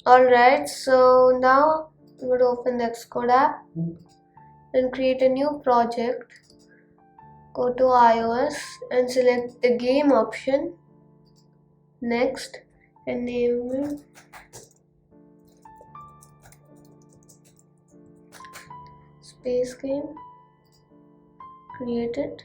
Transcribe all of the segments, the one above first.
Alright, so now I'm going to open the Xcode app and create a new project. Go to iOS and select the game option. Next, and name it Space Game. Create it.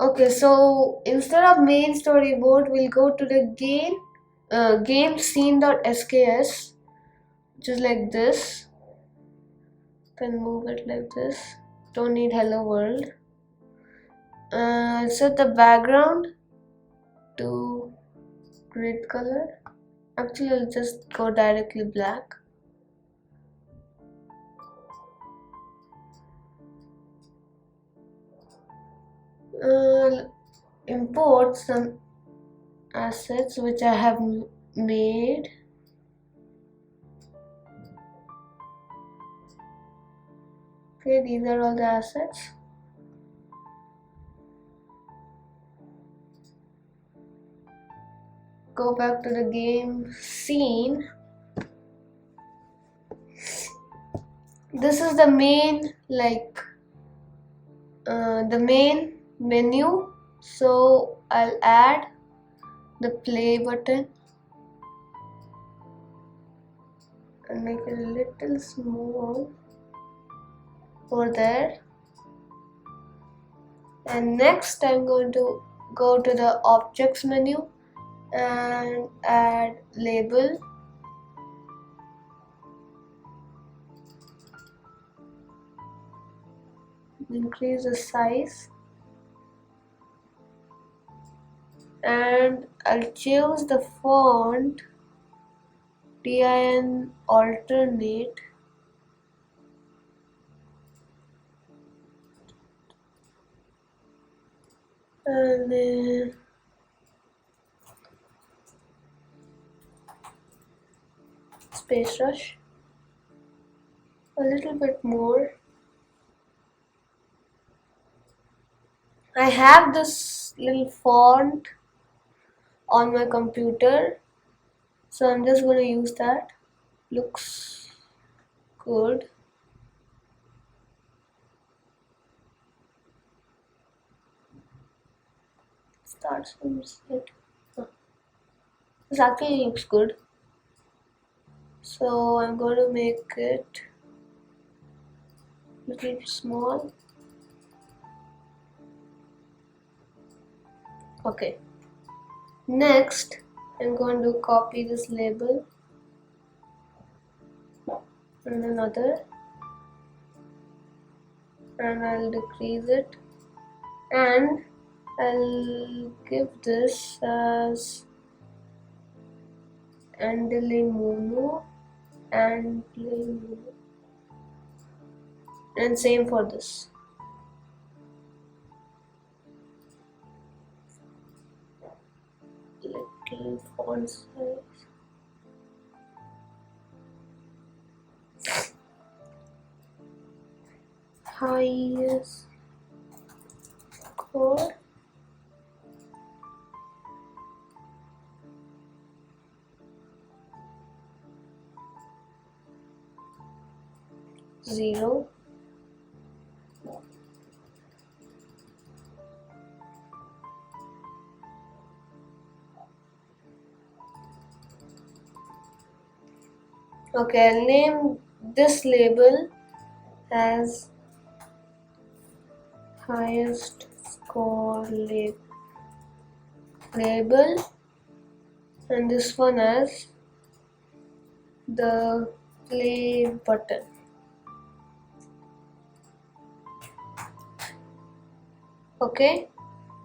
Okay, so instead of main storyboard, we'll go to the game scene.sks, which is like this. Can move it like this. Don't need hello world. Set the background to grid color. Actually, I'll just go directly black. Import some assets which I have made. Okay, these are all the assets. Go back to the game scene. This is the main the main menu, so I'll add the play button and make it a little small over there. And next I'm going to go to the objects menu and add label. Increase the size and I'll choose the font DIN alternate and then space rush a little bit more. I have this little font on my computer, so I'm just going to use that. Looks good. Starts from set. This actually looks good. So I'm going to make it a little small. Okay. Next, I'm going to copy this label and another, and I'll decrease it, and I'll give this as Andale Mono and play Mono, and same for this. Little font size. Highest score. Zero. Okay, I'll name this label as highest score label, and this one as the play button. Okay,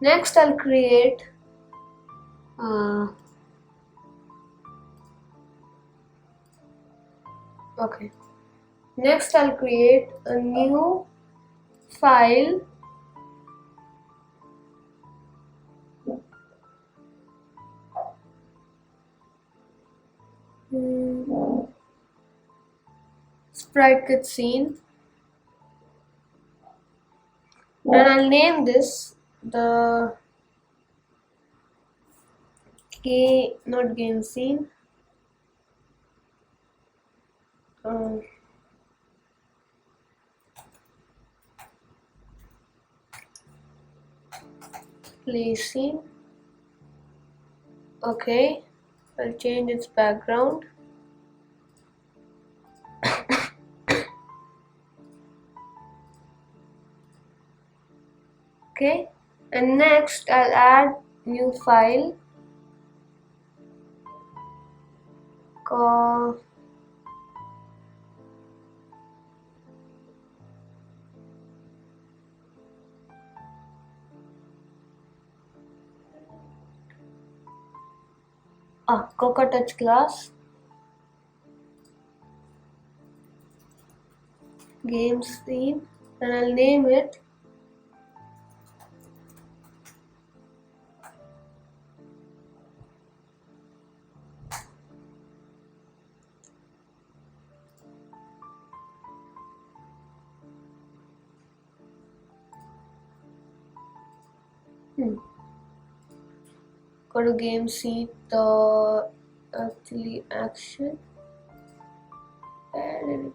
next I'll create next I'll create a new file Sprite Kit scene, and I'll name this the not game scene. Play scene. Okay, I'll change its background. Okay, and next I'll add new file called Coca Touch class, game scene, and I'll name it go to game scene, the actually action. And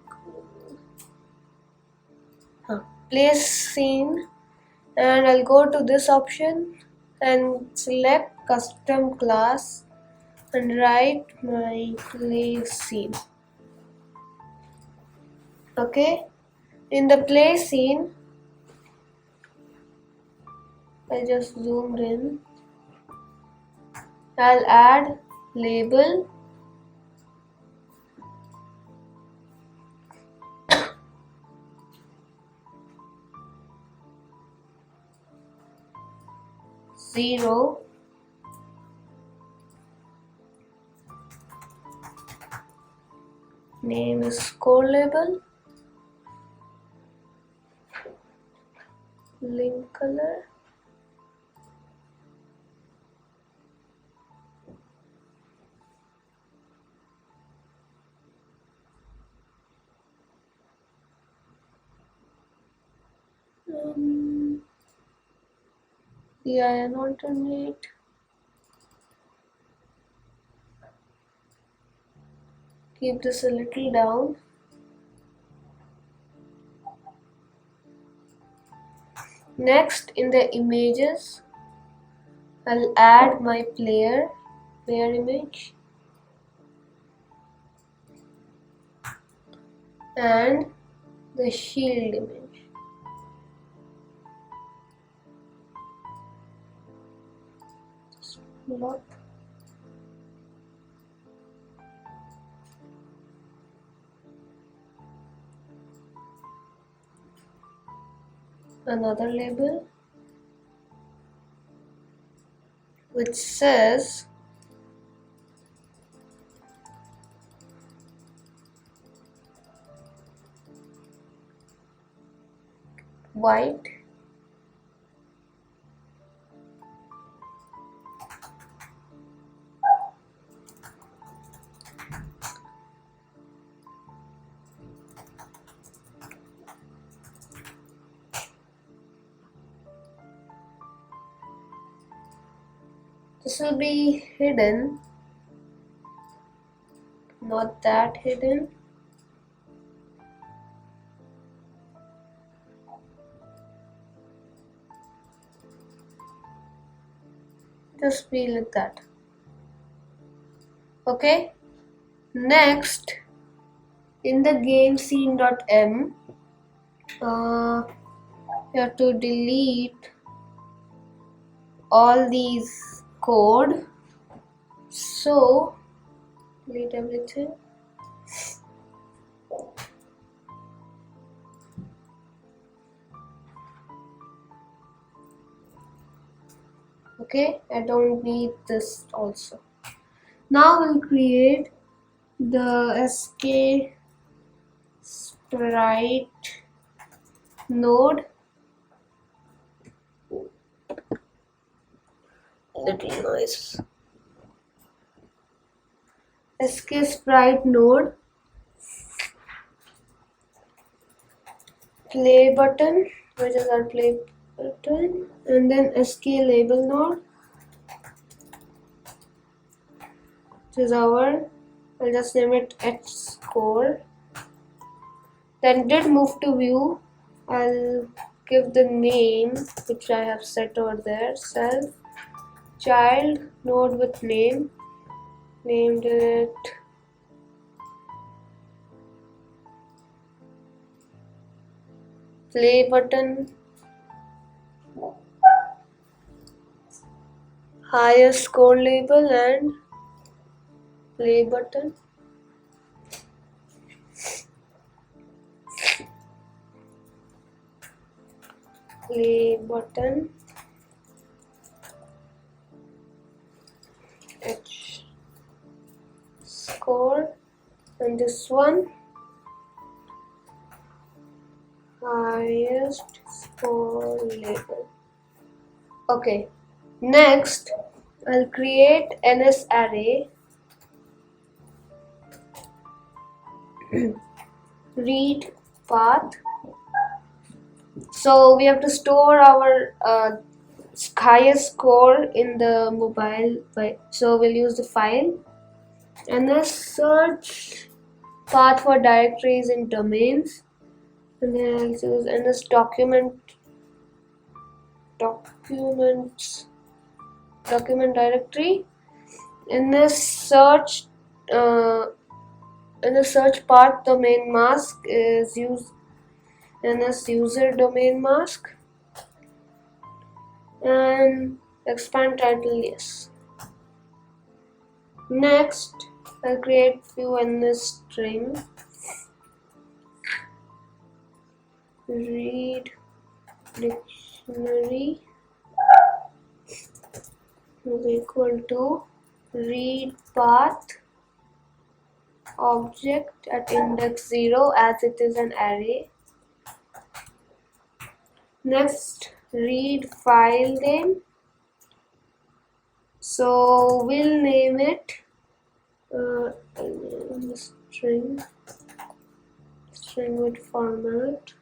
place scene, and I'll go to this option and select custom class and write my play scene. Okay, in the play scene, I just zoomed in. I'll add label, zero, name is score label, link color, PIN alternate, keep this a little down. Next, in the images, I'll add my player image and the shield image. Lock. Another label which says white, this will be hidden, not that hidden. Just be like that. Okay. Next, in the game scene.m, you have to delete all these code. So delete everything. Okay, I don't need this also. Now we'll create the SK Sprite node. Little noise. SK Sprite node. Play button, which is our play button, and then SK label node. This is our, I'll just name it Xcode. Then did move to view. I'll give the name which I have set over there, self child node with name, named it play button, highest score label and play button. Play button H score, and this one highest score label. Okay, next I'll create ns array read path. So we have to store our highest score in the mobile, so we'll use the file ns search path for directories and domains, and then I'll use ns document directory. In the search path domain mask is used ns user domain mask, and expand title yes. Next I'll create few ns string read dictionary is equal to read path object at index 0 as it is an array. Next read file name, so we'll name it string with format,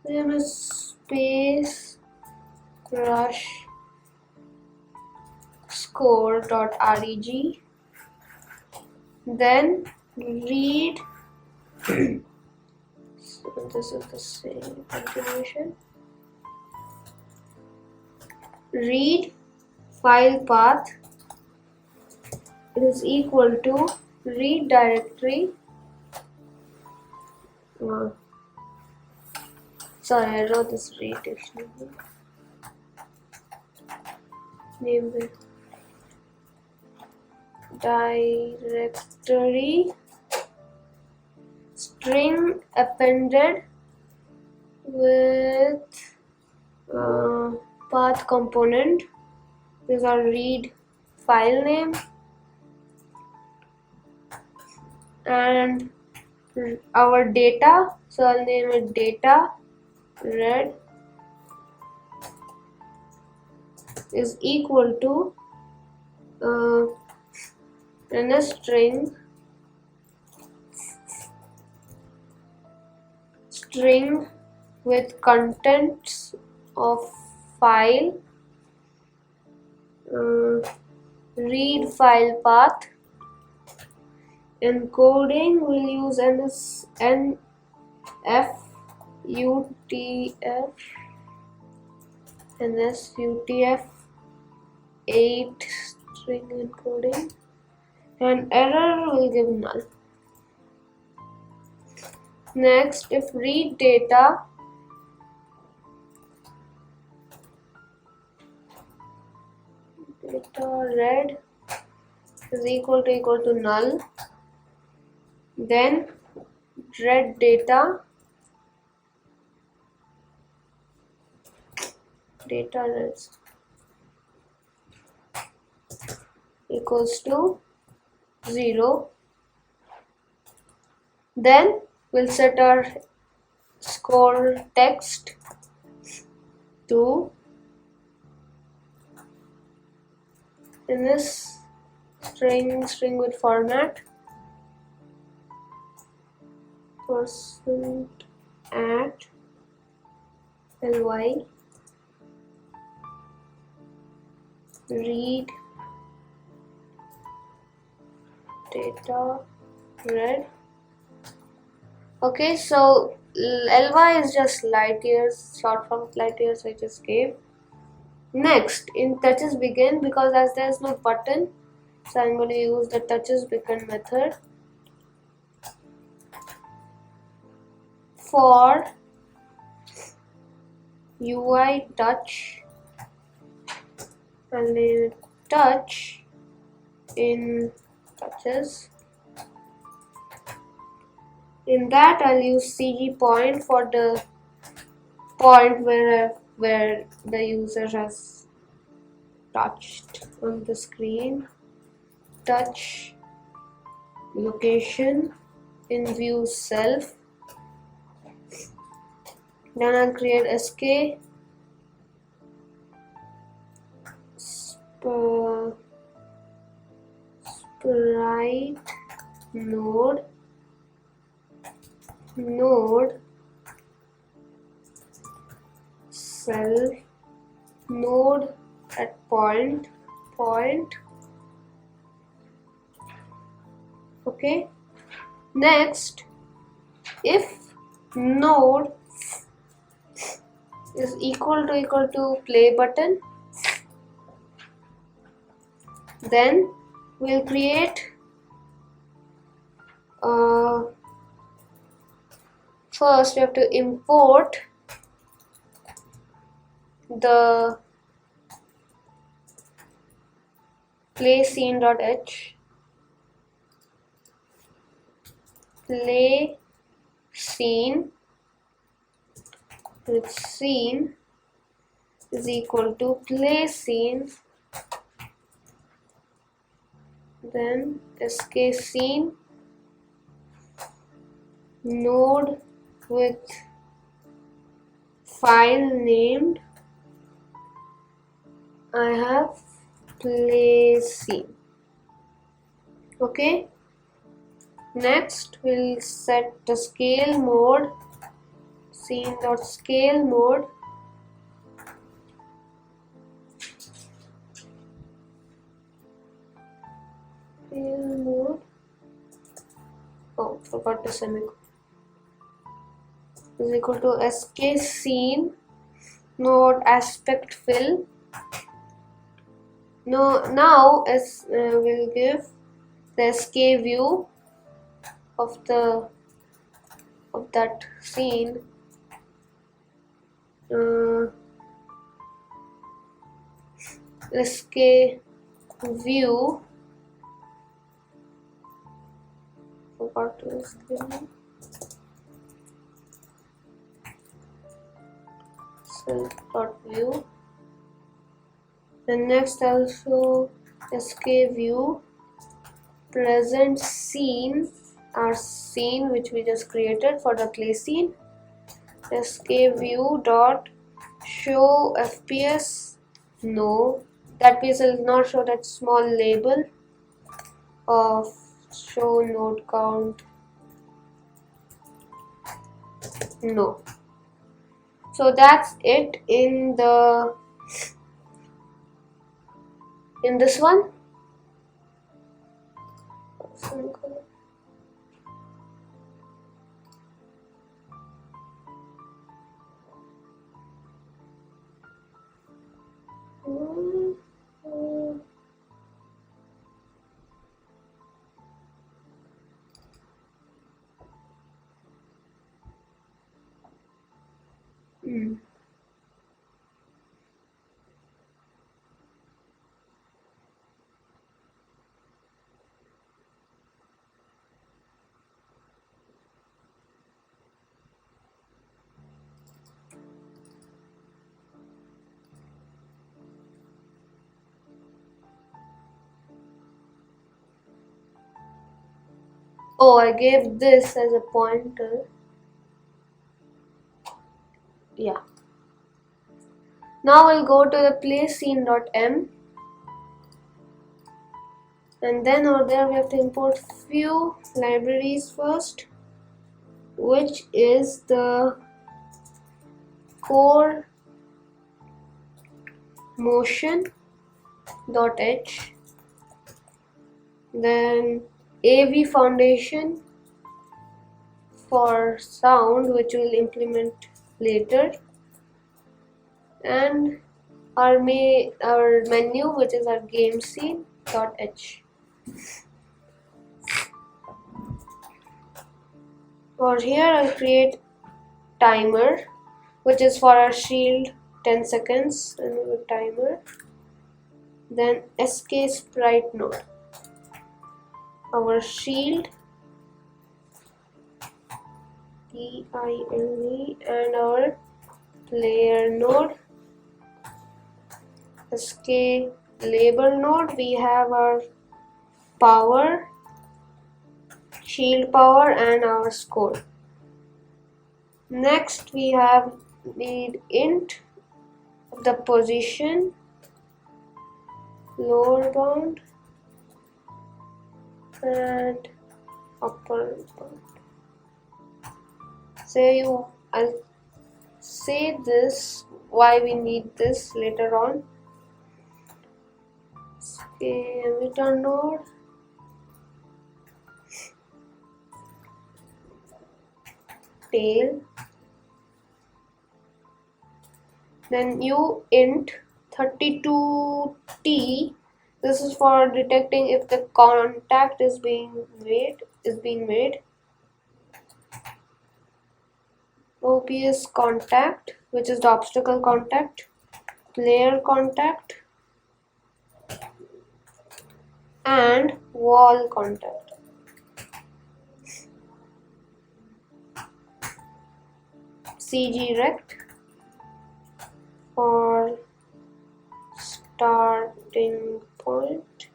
name is space rush score.reg, then read so this is the same continuation, read file path is equal to read directory sorry, I wrote this read dictionary, name it directory string appended with path component. These are read file name and our data, so I'll name it data red is equal to in a string with contents of file read file path. Encoding we'll use NSUTF 8 string encoding, and error will give null. Next, if read data red is equal to null, then red data red equals to 0. Then we'll set our score text to in this string with format %@ ly read data red. Okay, so ly is just light years, short form of light years I just gave. Next, in touches begin, because as there is no button, so I'm going to use the touches begin method. For UI touch, I'll name it touch in touches. In that, I'll use CG point for the point where the user has touched on the screen. Touch location in view self. Then I'll create SK Sprite node self node at point. Okay, next, if node is equal to play button, then we'll create first we have to import the play scene.h. Play scene with scene is equal to play scene, then sk scene node with file named I have play scene. Okay, next we'll set the scale mode, scene.scale mode. Oh, forgot the semicolon. Is equal to sk scene node aspect fill. Now we'll give the sk view of that scene. Sk view. Forgot to screen. Self.view. And next also sk view present scene, our scene which we just created for the play scene. Sk view dot show fps. No, that piece will not show that small label of show node count. No. So that's it in this one. Oh, I gave this as a pointer. Yeah. Now we'll go to the play scene.m, and then over there we have to import few libraries first, which is the core motion.h, then AV foundation for sound, which we'll implement later, and our menu, which is our game scene.h. For here I'll create timer, which is for our shield 10 seconds, and timer. Then SK sprite node, our shield TILE, and our player node SK label node. We have our power, shield power, and our score. Next we need int of the position, lower bound and upper bound. I'll say this why we need this later on. Okay, emitter node, tail, then new int 32t. This is for detecting if the contact is being made. OPS contact, which is the obstacle contact, player contact, and wall contact. CG rect for starting point,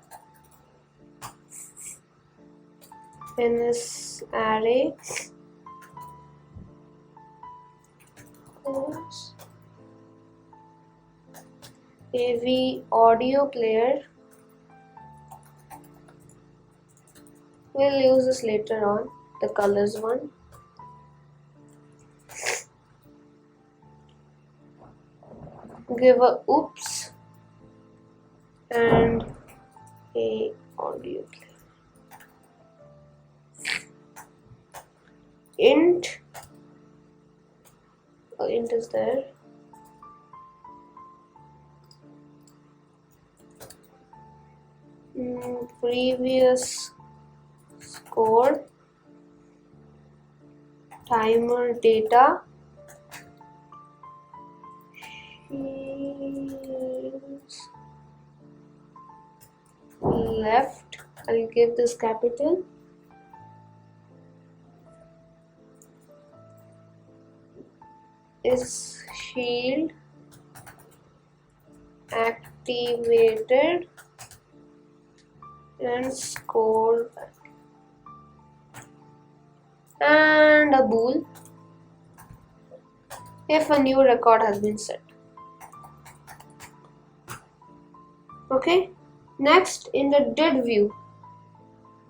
NS array, AV audio player. We'll use this later on, the colors one. Give a oops and a audio player. Int is there. Previous score, timer data, left, I'll give this capital, is shield activated, and score, and a bool if a new record has been set. Okay, next in the did view,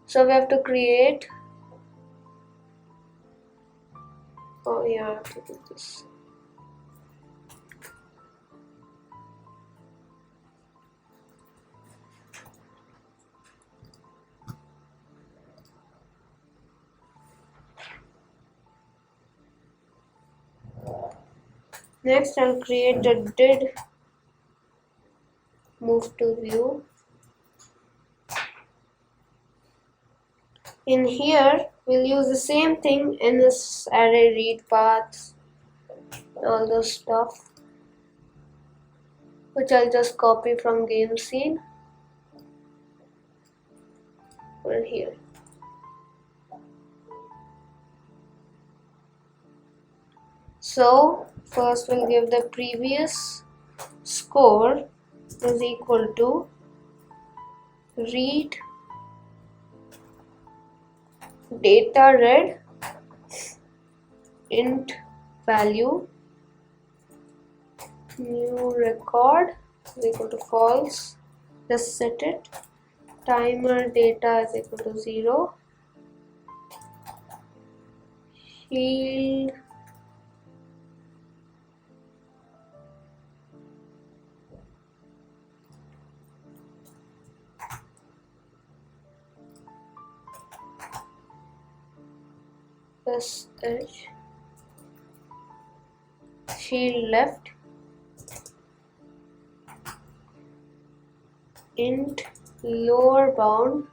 so we have to create, I have to do this. Next I'll create the did move to view. In here we'll use the same thing in this array, read paths, all those stuff, which I'll just copy from game scene over here. So first we'll give the previous score is equal to read data read int value, new record is equal to false, just set it, timer data is equal to 0, shield sh shield left int lower bound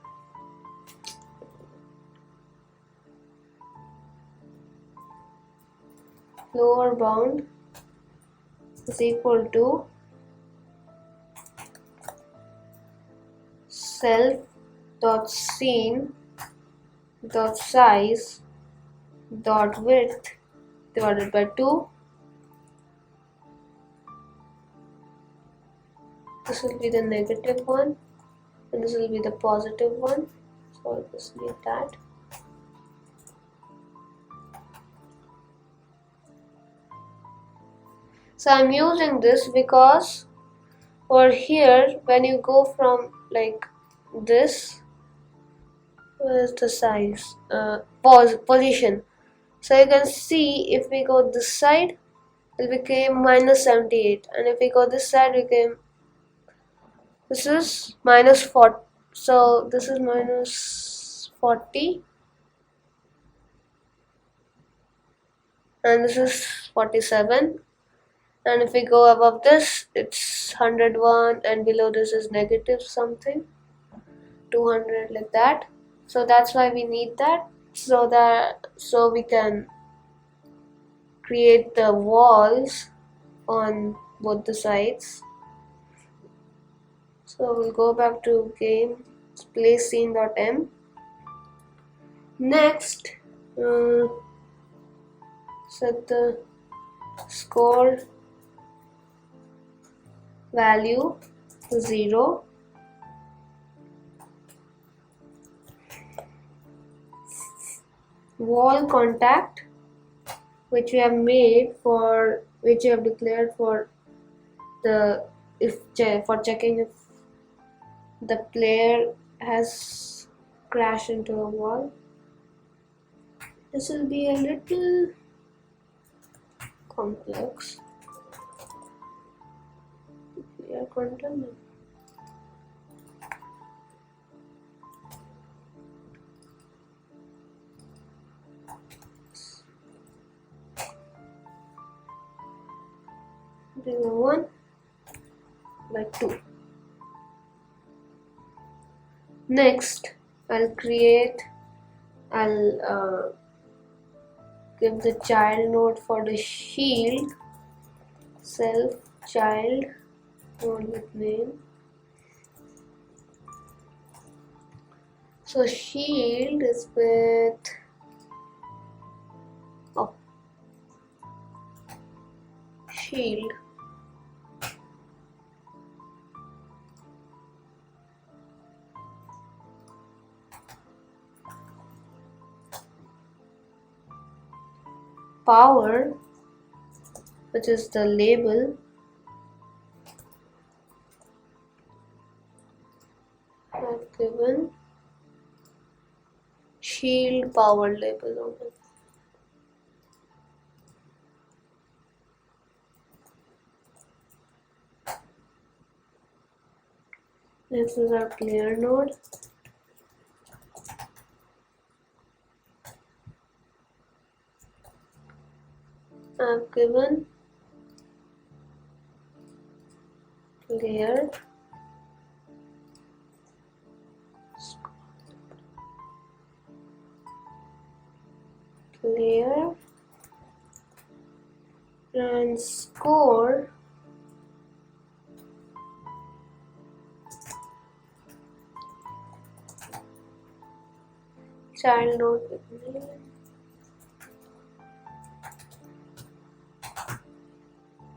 is equal to self dot scene dot size dot width divided by 2. This will be the negative one and this will be the positive one, so I'll just leave that. So I'm using this because over here when you go from like this, where is the size position, so you can see if we go this side it became minus 78 and if we go this side this is minus 40, so this is minus 40 and this is 47, and if we go above this it's 101 and below this is negative something 200 like that. So that's why we need that, so we can create the walls on both the sides. So we'll go back to game play scene.m. Next set the score value to 0. Wall contact which we have declared for checking if the player has crashed into a wall. This will be a little complex. Player content. Bring 1 by 2. Next, I'll give the child node for the shield, self child node with name. So shield is with shield. Power, which is the label, I've given shield power label on it. Next is our player node. I've given player and score child node with name.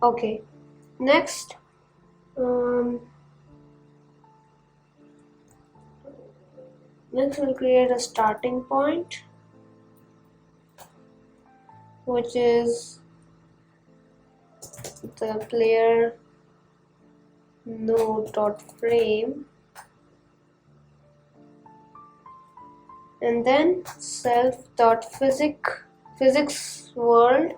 Okay, next we'll create a starting point, which is the player node.frame, and then self.physics world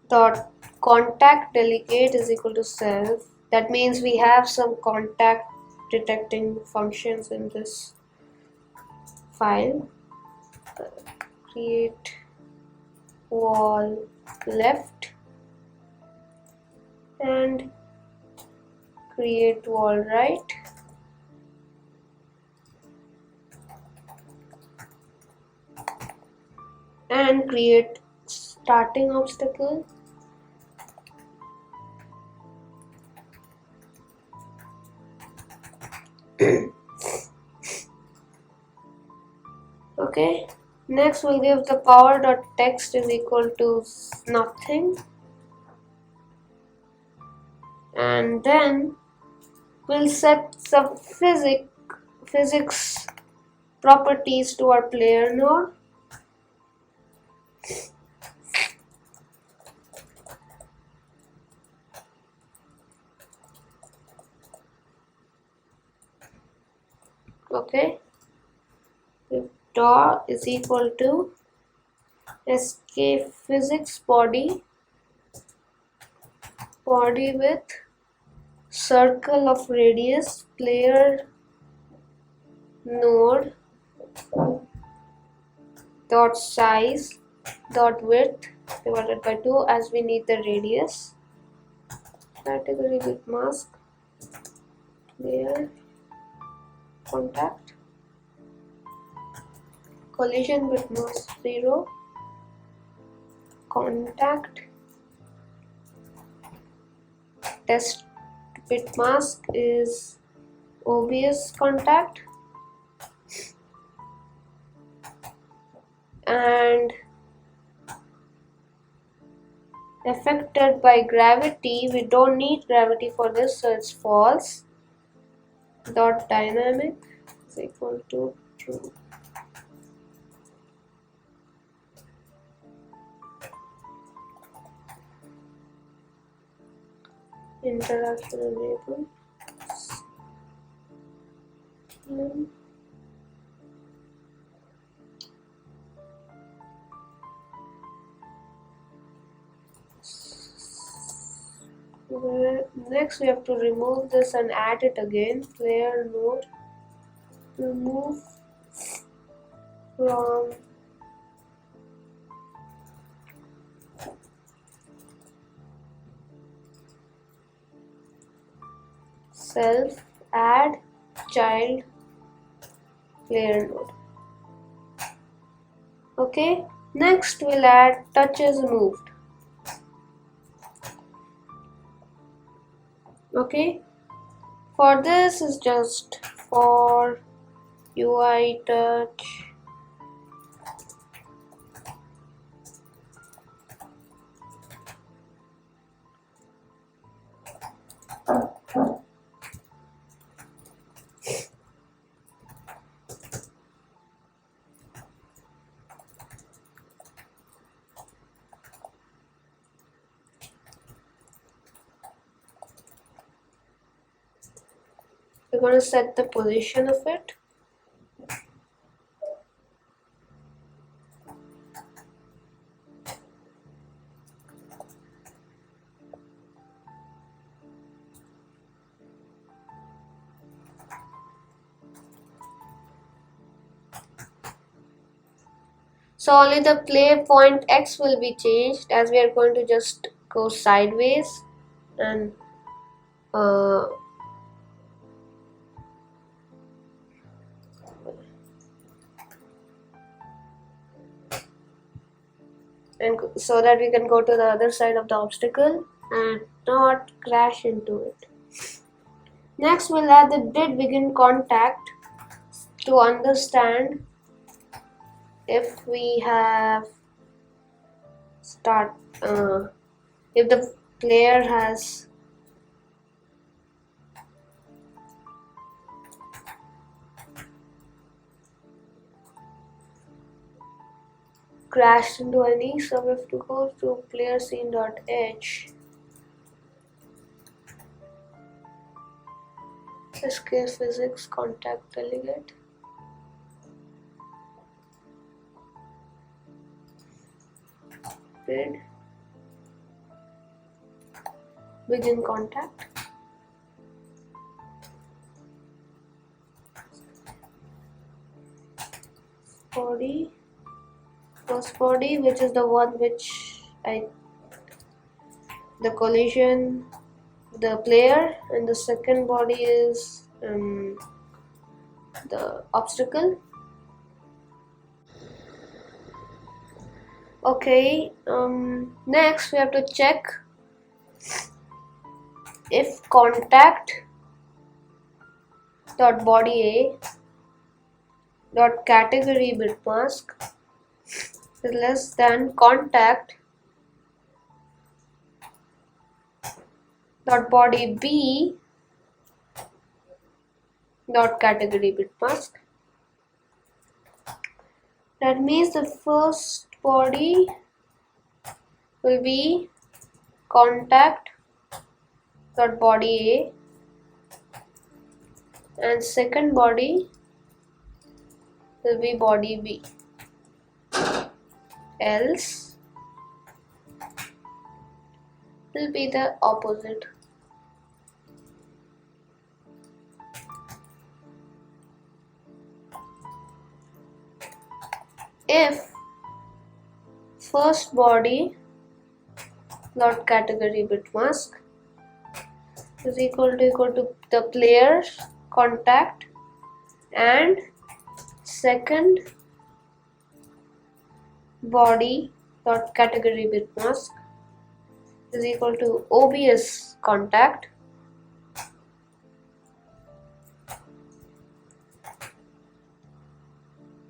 dot contact delegate is equal to self. That means we have some contact detecting functions in this file. create wall left and create wall right. And create starting obstacle. Okay, next we'll give the power.text is equal to nothing, and then we'll set some physics properties to our player node. Okay, if DAW is equal to skPhysics body with circle of radius player node dot size dot width divided by 2, as we need the radius. Category with mask player contact, collision with mask 0, contact, test bit mask is obvious contact, and affected by gravity, we don't need gravity for this, so it's false. Dot dynamic is equal to true. Interaction enable. Next we have to remove this and add it again. Player node, remove from self, add child player node. Okay, next we'll add touches moved. Okay, for this is just for UI touch we're going to set the position of it. So only the play point X will be changed, as we are going to just go sideways and so that we can go to the other side of the obstacle and not crash into it. Next we'll add the did begin contact to understand if we have if the player has crashed into any, so we have to go to player scene.h, skPhysics contact delegate, did begin contact, body first body, which is the one which the collision, the player, and the second body is the obstacle. Okay, next we have to check if contact dot body a dot category bit mask is less than contact dot body b dot category bit mask. That means the first body will be contact dot body a and second body will be body b, else will be the opposite. If first body dot category bit mask is equal to the player's contact and second body dot category bit mask is equal to OBS contact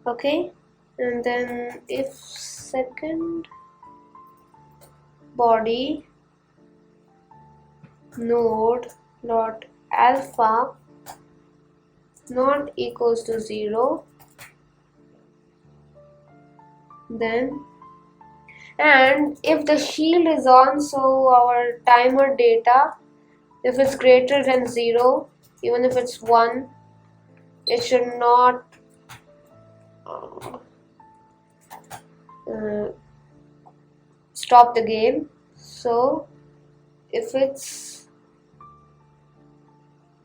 okay, and then if second body node dot alpha not equals to 0, then and if the shield is on, so our timer data, if it's greater than 0, even if it's 1, it should not stop the game. So if it's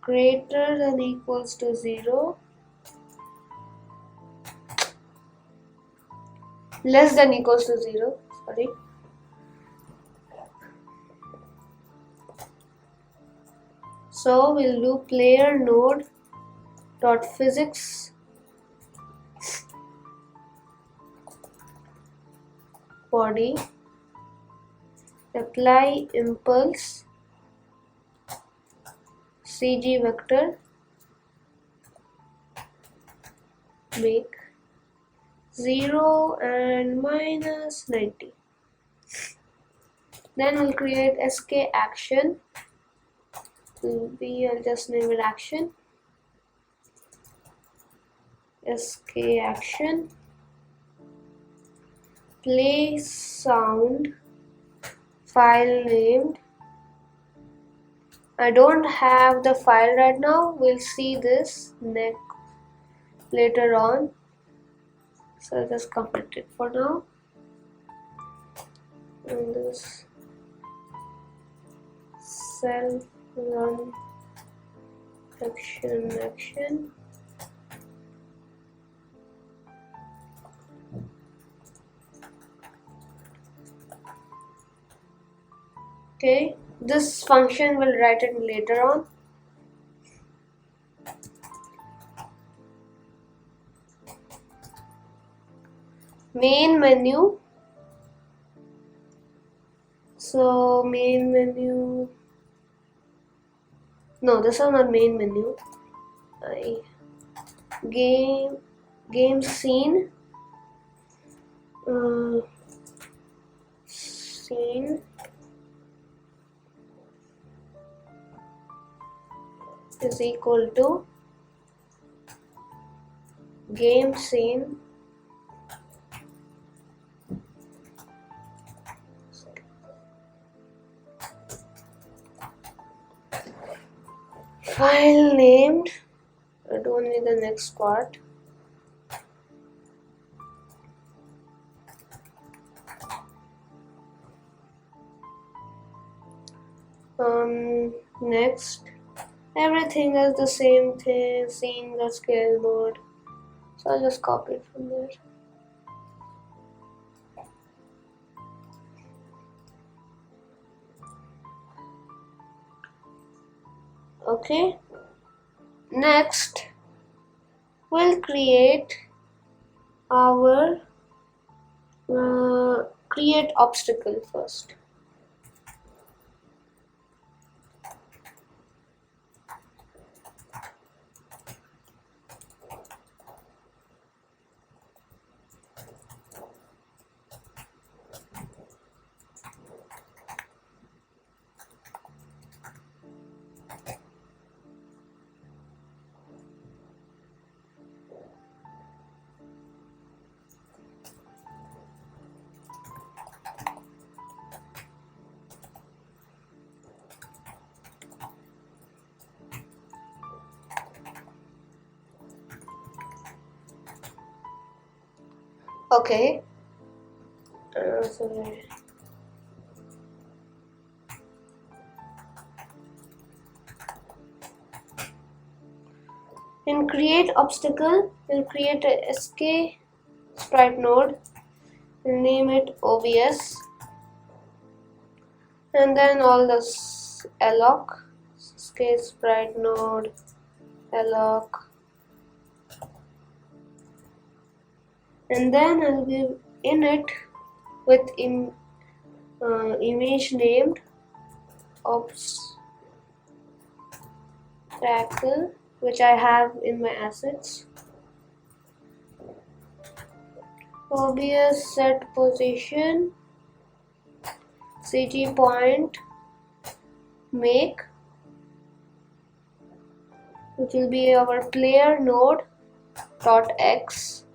greater than equals to 0, less than equals to 0, sorry, so we'll do player node dot physics body apply impulse CG vector make 0 and minus 90. Then we'll create SK action. I'll just name it action. SK action. Play sound file named. I don't have the file right now. We'll see this later on. So I'll just complete it for now. And this self run action. Okay, this function will write it later on. Main menu. So main menu. No, this is not main menu. Game scene. Scene is equal to game scene file named. I don't need the next part. Next, everything is the same thing, seeing the scale mode. So I'll just copy it from there. Okay, next we'll create our create obstacle first. Okay. Sorry. In create obstacle, we'll create a SK sprite node. We'll name it OBS, and then all this alloc SK sprite node alloc, and then I'll give init with image named obstacle, which I have in my assets. OBS set position CG point make, which will be our player node dot x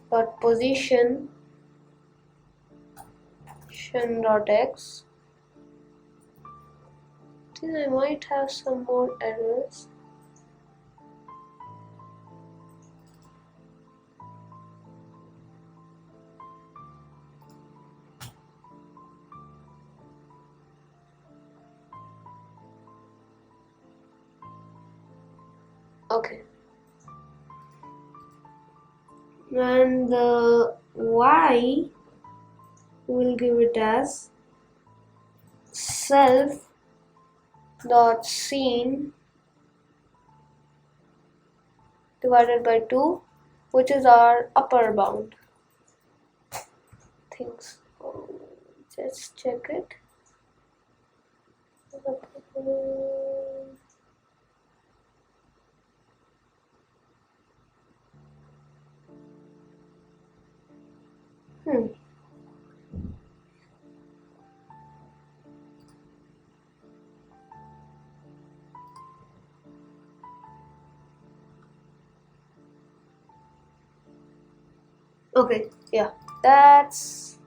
dot position dot x. I think I might have some more errors. Okay, and the y will give it as self dot scene divided by 2, which is our upper bound. Things. Just check it. Okay, yeah, that's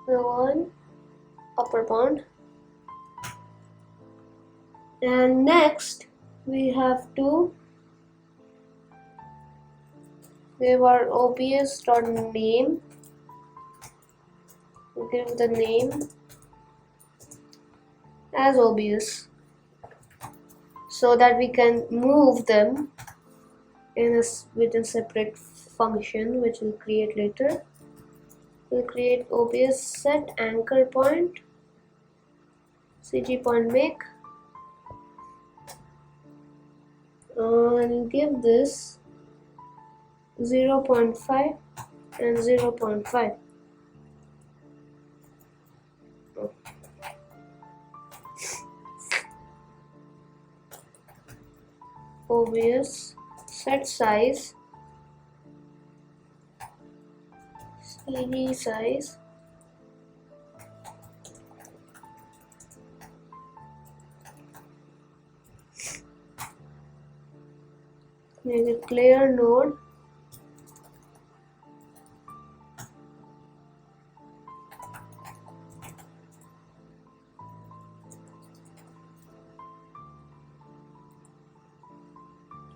the one, upper bound. And next we have to give our obs.name, give the name as obs so that we can move them with a separate function which we'll create later. We'll create obs set anchor point CG point make, and give this 0.5 and 0.5. obs set size CD size make it player node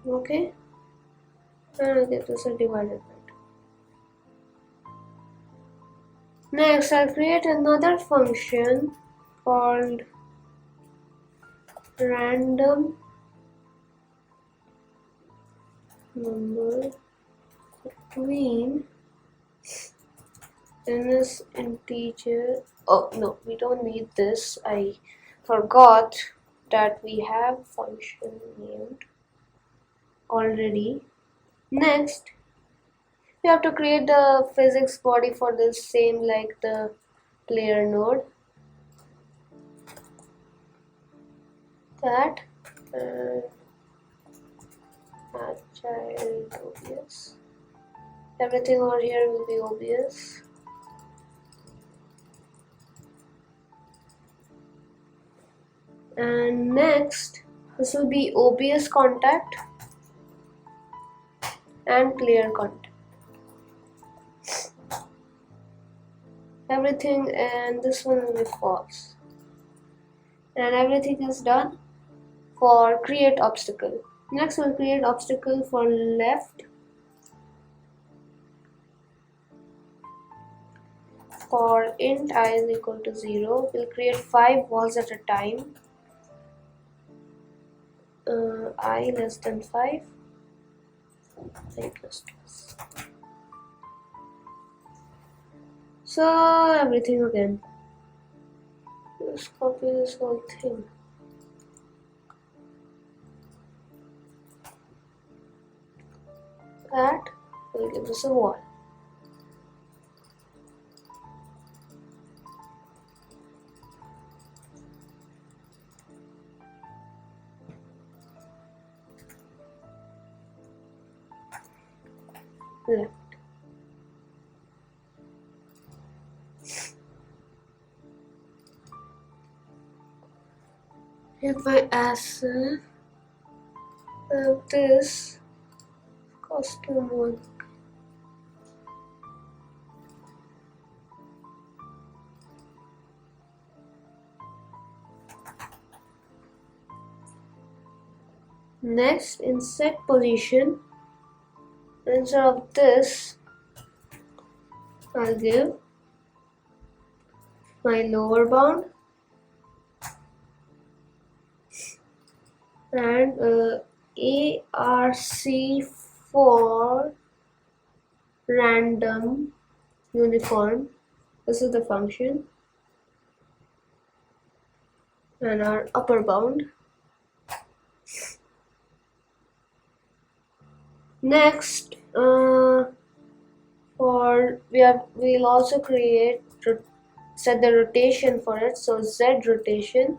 okay, and I'll get this divided by 2. Next, I'll create another function called random number between ns integer. Oh no, we don't need this. I forgot that we have function named already. Next, we have to create the physics body for this, same like the player node. That and agile obvious. Everything over here will be obvious. And next, this will be obvious contact and clear contact. Everything, and this one will be false. And everything is done for create obstacle. Next, we'll create obstacle for left. For int I is equal to 0, we'll create 5 walls at a time. I less than 5, I plus plus. So everything again. Let's copy this whole thing. That will give us a wall. Left. If I ask this costume one. Next, in set position, instead of this, I'll give my lower bound and ARC for random uniform. This is the function, and our upper bound. Next, we'll also set the rotation for it. So Z rotation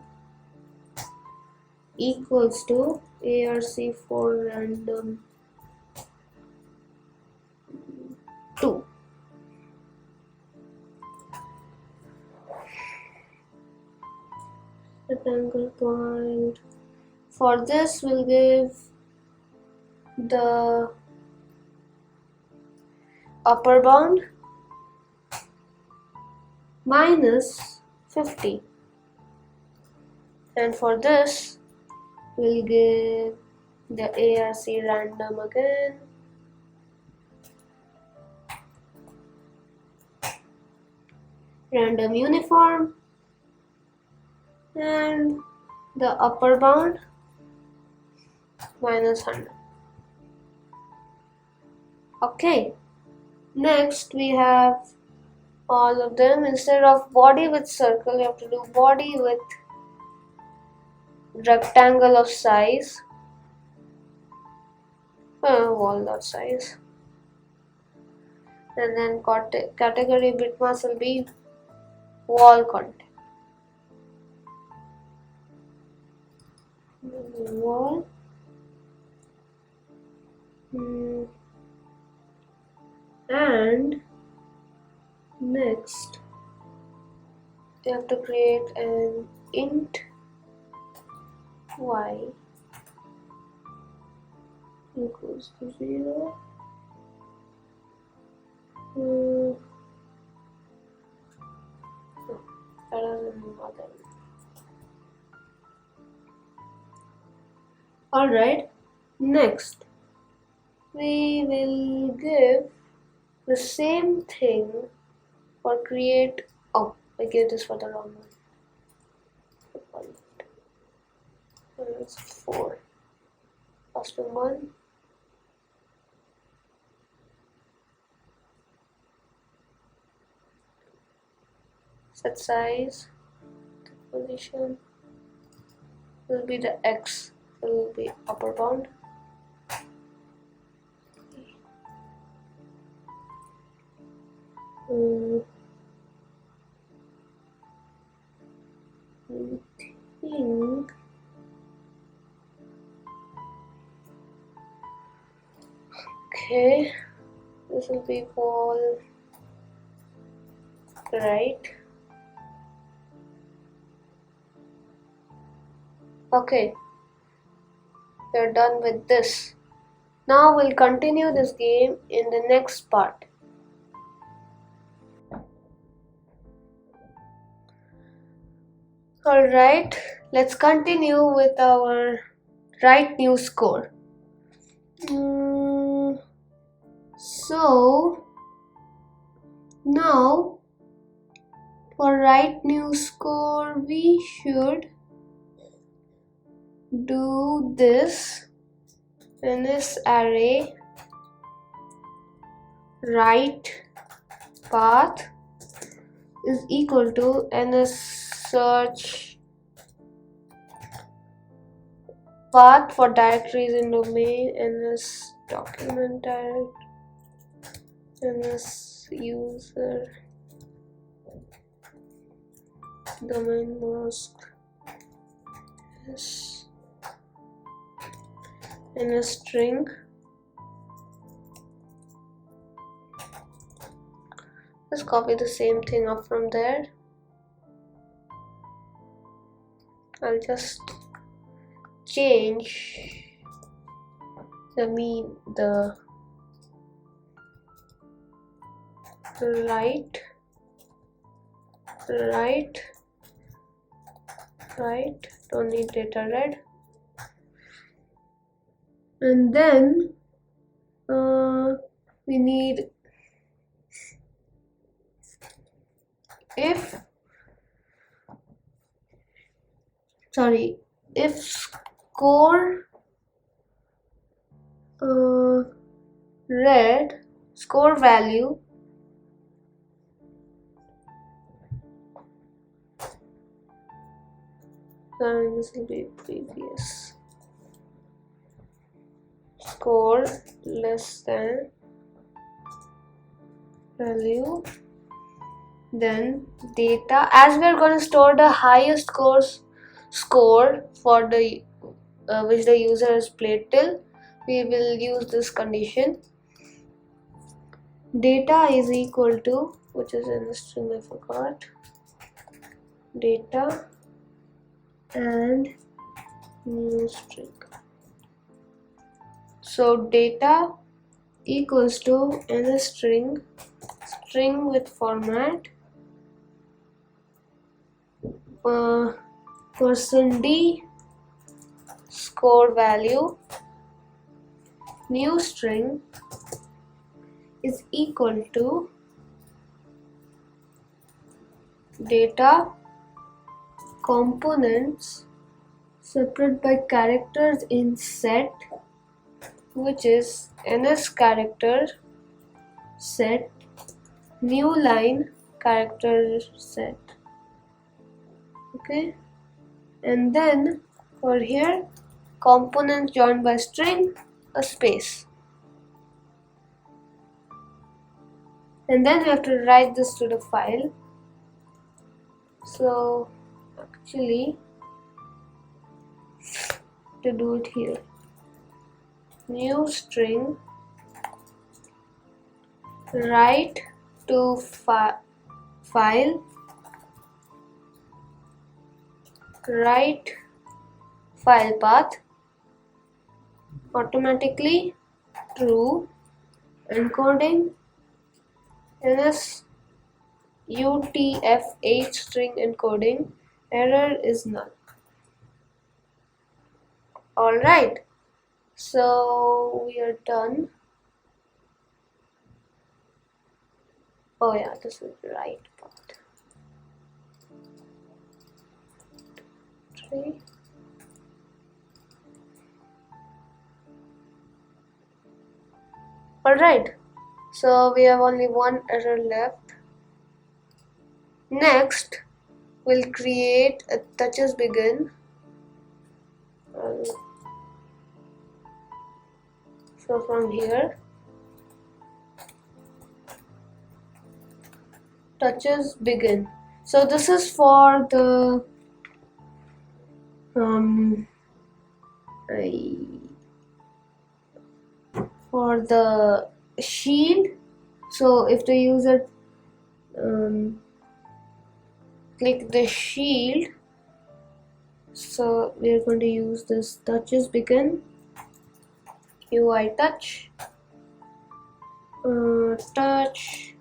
equals to ARC for random 2. Rectangle point. For this, we'll give the upper bound minus 50, and for this we'll give the ARC random again, random uniform, and the upper bound minus 100. Okay, next we have all of them. Instead of body with circle, you have to do body with rectangle of size, wall size, and then category bitmass will be wall content. Wall. And next, you have to create an int y equals to 0. That doesn't bother me. Alright, next we will give the same thing for create. Oh, I gave this for the wrong one. It's 4. First one. Set size, position, will be the X, will be upper bound. I think okay, this will be all right. Okay, we're done with this. Now we'll continue this game in the next part. Alright, let's continue with our write new score. So now for write new score we should do this in this array write path is equal to ns search path for directories in domain ns document direct ns user domain mask yes ns string. Let's copy the same thing up from there. I'll just change the right, don't need data red, and then we need if score red score value this will be previous score less than value, then data, as we're going to store the highest score for the which the user has played till, we will use this condition. Data is equal to, which is in the string I forgot, data and new string. So data equals to ns string with format %d score value new string is equal to data components separate by characters in set, which is ns character set new line character set. Okay, and then for here components joined by string a space, and then we have to write this to the file. So actually to do it here, new string write to file write file path automatically true encoding ns utf-8 string encoding error is null. Alright, so we are done. Oh yeah, this is the right part. 3. Alright, so we have only one error left. Next, we'll create a touches begin So from here, touches begin. So this is for the for the shield. So if the user click the shield, so we are going to use this touches begin, UI touch, touch,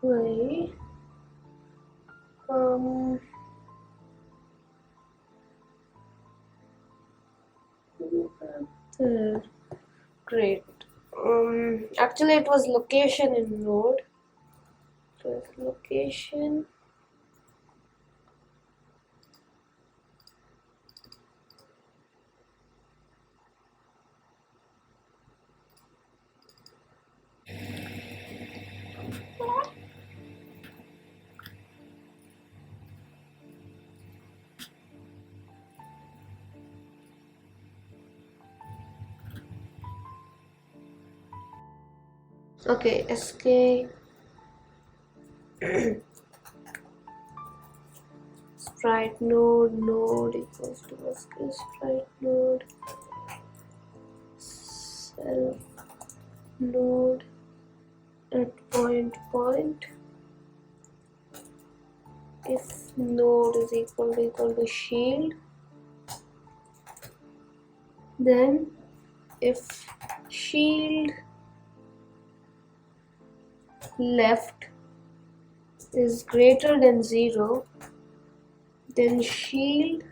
way. Great. Actually it was location in Node. So it's location. Okay, SK Sprite node equals to SK Sprite node self node at point if node is equal to shield, then if shield left is greater than 0, then shield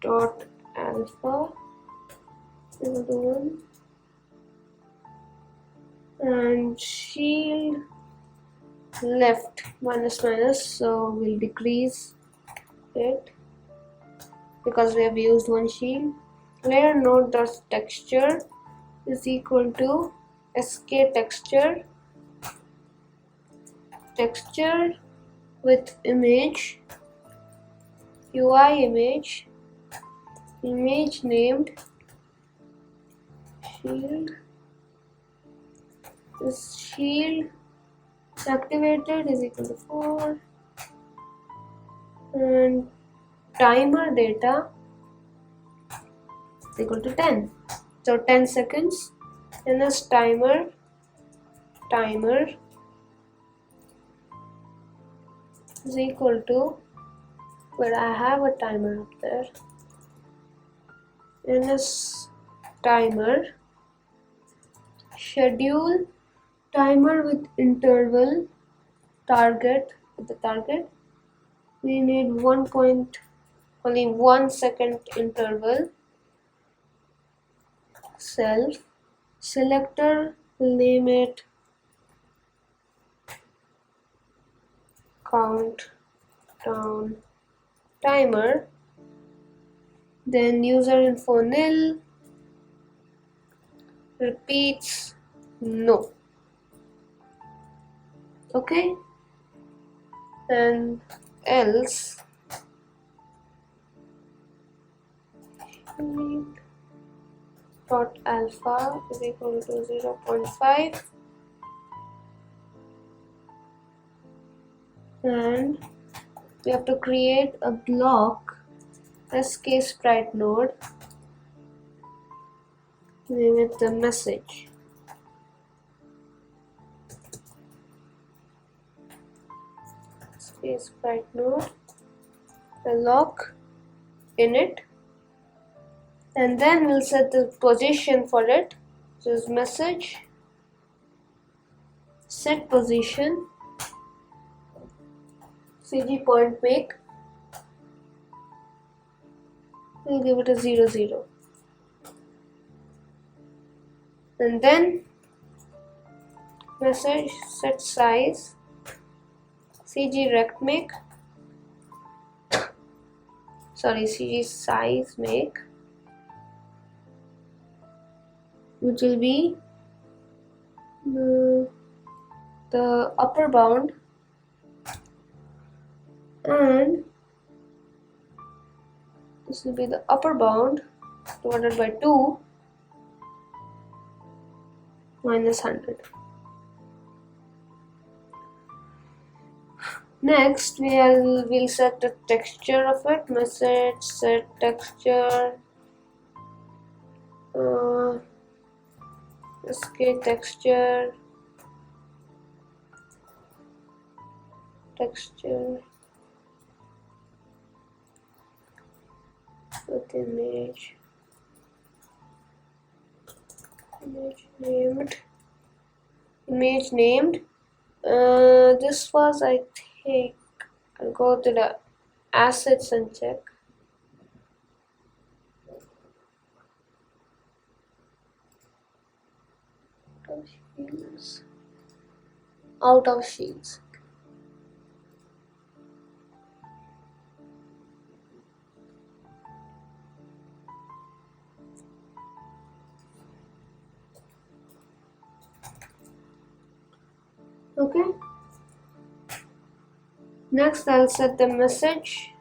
dot alpha is the one, and shield left minus, so we'll decrease it because we have used one shield. Layer node dot texture is equal to SK texture with image, UI image named shield. This shield activated is equal to 4, and timer data is equal to 10. So 10 seconds, and this timer is equal to, where I have a timer up there, and this timer schedule timer with interval target with the target. We need only 1 second interval. Self selector, will name it countdown timer, then user info nil, repeats no. Okay, and else dot alpha is equal to 0.5, and we have to create a block SK Sprite node name it the message. Space Sprite node, the lock in it, and then we'll set the position for it. Just message set position cg point make. We'll give it a 0 0, and then message set size cg rect make, cg size make, which will be the upper bound, and this will be the upper bound divided by 2 minus 100. Next we'll set the texture of it. Message set texture SK texture with image named. This was, I think, I'll go to the assets and check. Out of shields. Okay. Next, I'll set the message.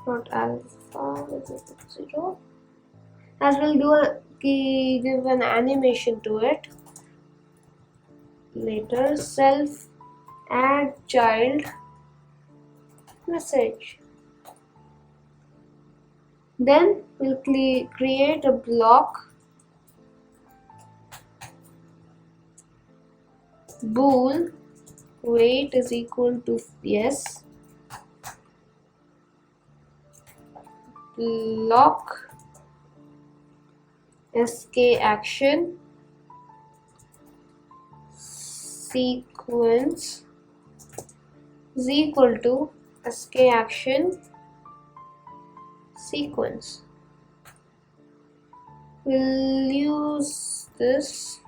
Not alpha, is it 0? As we'll give an animation to it later. Self add child message. Then we'll create a block bool weight is equal to yes, lock sk action sequence is equal to sk action sequence. We'll use this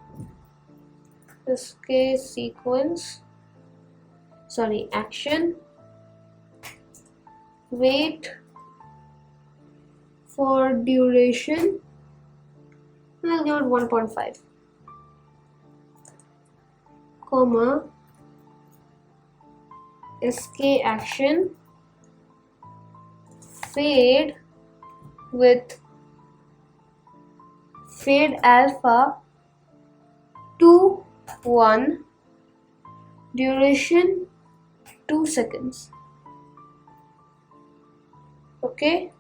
sk sequence, action wait for duration. I'll give it 1.5, comma sk action fade with fade alpha to 1, duration 2 seconds. Okay.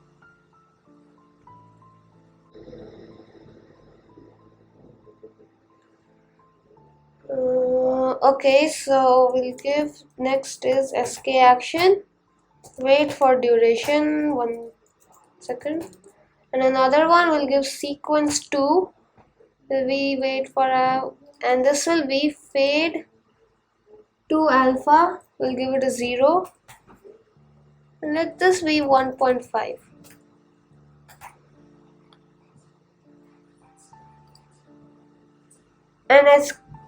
Okay, so we'll give next is sk action wait for duration 1 second, and another one will give sequence 2 will be wait for and this will be fade to alpha, we'll give it a 0, and let this be 1.5.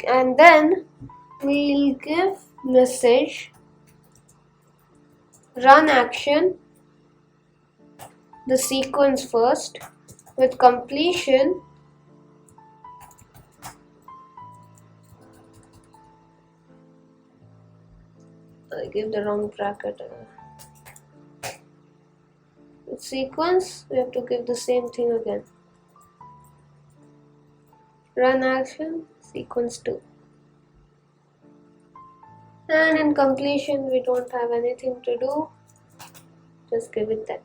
And then we'll give message run action the sequence first with completion I gave the wrong bracket. With sequence we have to give the same thing again. Run action sequence 2, and in completion we don't have anything to do, just give it that.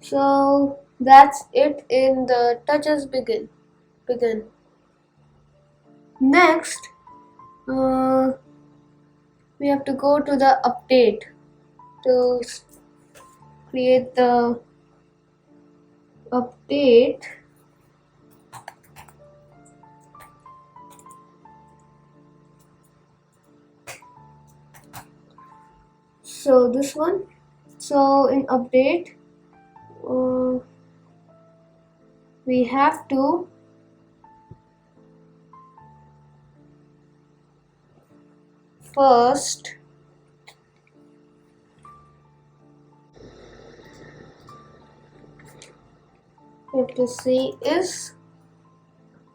So That's it in the touches begin. Next, we have to go to the update to create the update. So this one. So in update, we have to first we have to see is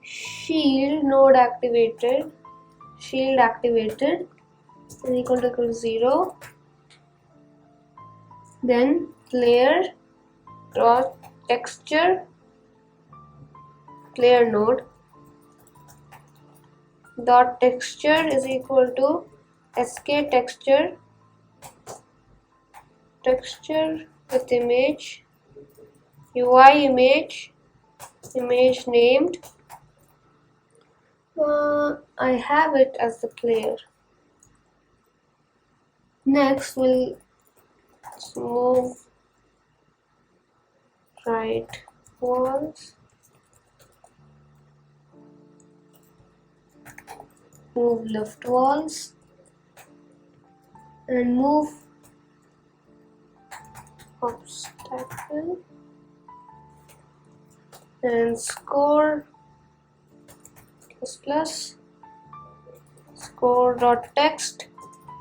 shield activated is equal to 0. Then player dot texture player node dot texture is equal to sk texture with image UI image named. I have it as the player. Next we'll move right walls, move left walls, and move obstacle and score plus score dot text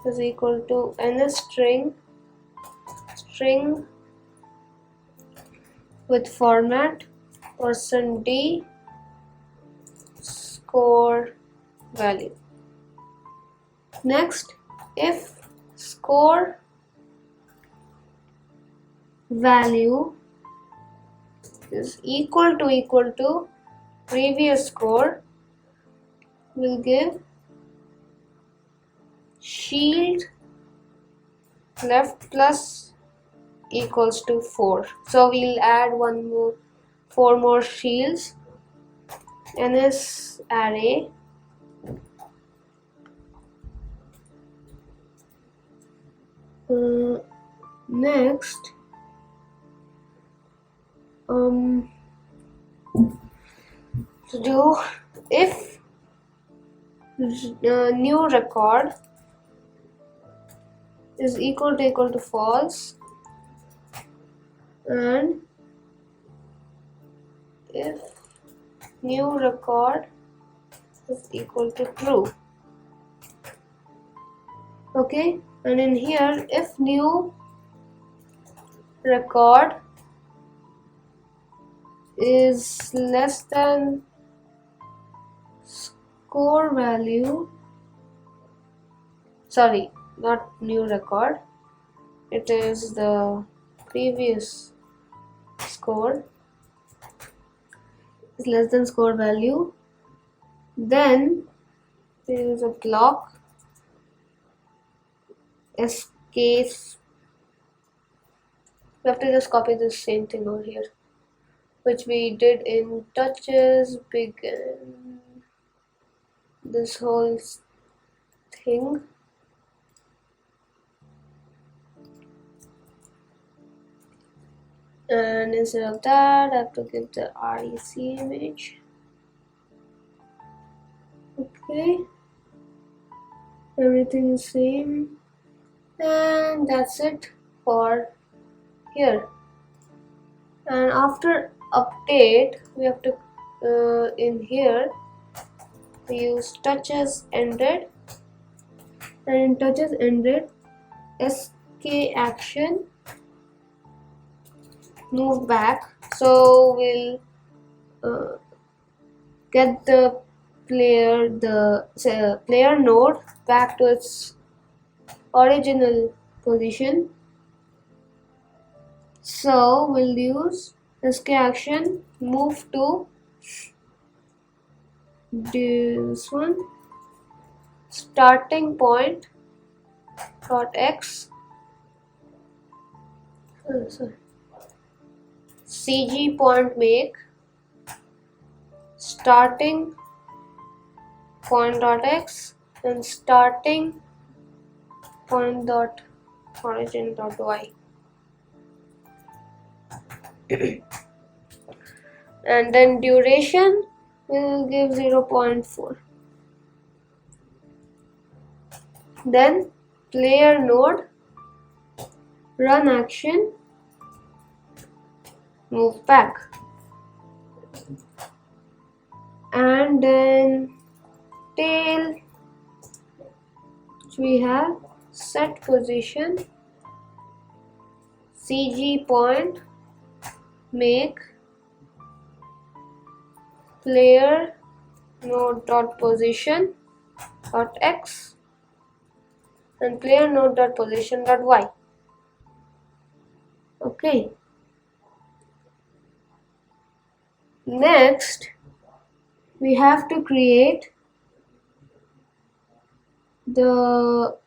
is equal to ns string with format %d score value. Next, if score value is equal to previous score, we'll give shield left plus equals to 4. So we'll add 4 more shields. ns array next to do if new record is equal to false, and if new record is equal to true. Okay, and in here if new record is less than score value, sorry, not new record, it is the previous score is less than score value, then there is a block escape. We have to just copy the same thing over here, which we did in touches begin, this whole thing. And instead of that, I have to give the REC image. Okay, everything is same, and that's it for here. And after update, we have to in here we use touches ended, and in touches ended sk action move back, so we'll get the player node back to its original position. So we'll use sk action move to this one starting point dot x cg point make starting point dot x and starting point dot origin dot y. And then duration will give 0.4. Then player node, run action, move back. And then tail, which we have set position, cg point make player node dot position dot x and player node dot position dot y. Okay. Next, we have to create the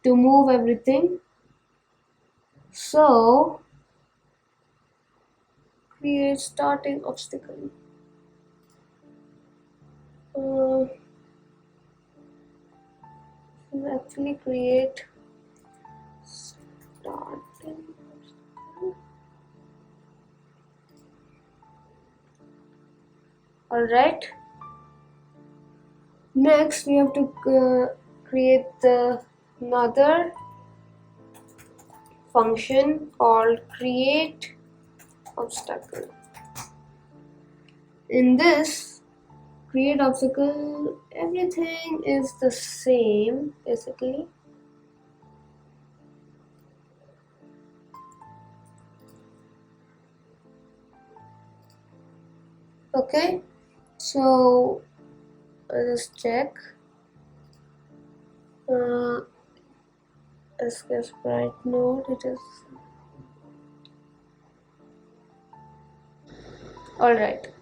to move everything. So create starting obstacle. Actually create starting obstacle. Alright. Next we have to create another function called create obstacle. In this create obstacle, everything is the same basically. Okay, so I'll just check. Sprite node, it is alright.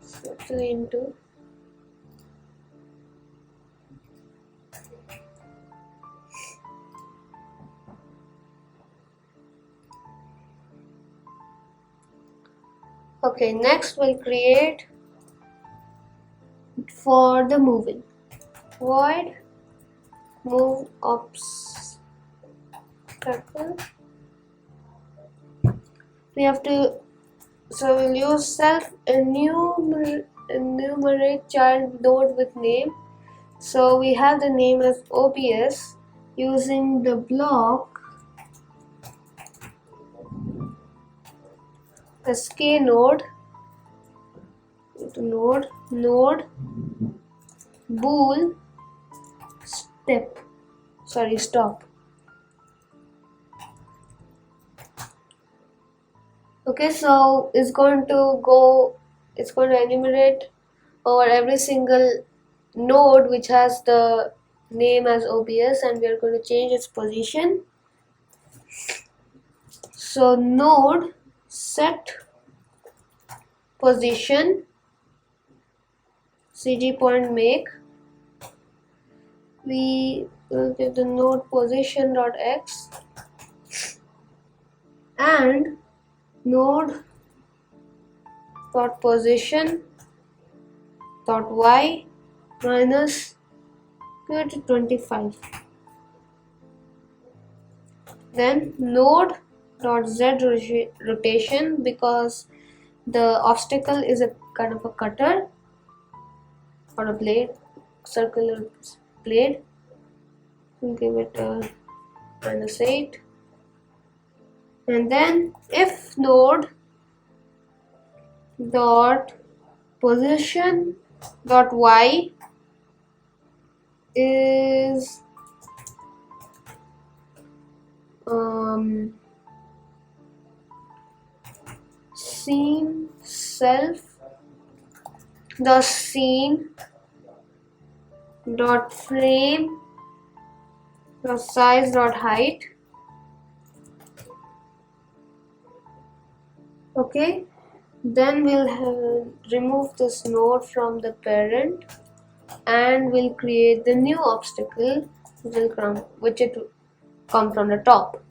So into okay, next we'll create for the moving void move obstacle. We have to, so we'll use self enumerate child node with name. So we have the name as OBS using the block sk node bool stop. Okay, so it's going to enumerate over every single node which has the name as OBS, and we are going to change its position. So node set position cg point make, we will give the node position dot x and node dot position dot y minus 25. Then node dot z rotation, because the obstacle is a kind of a cutter or a blade, circular blade. We'll give it a -8. And then if node dot position dot y is scene self, the scene dot frame dot size dot height. Okay, then we'll remove this node from the parent and we'll create the new obstacle which will come from the top.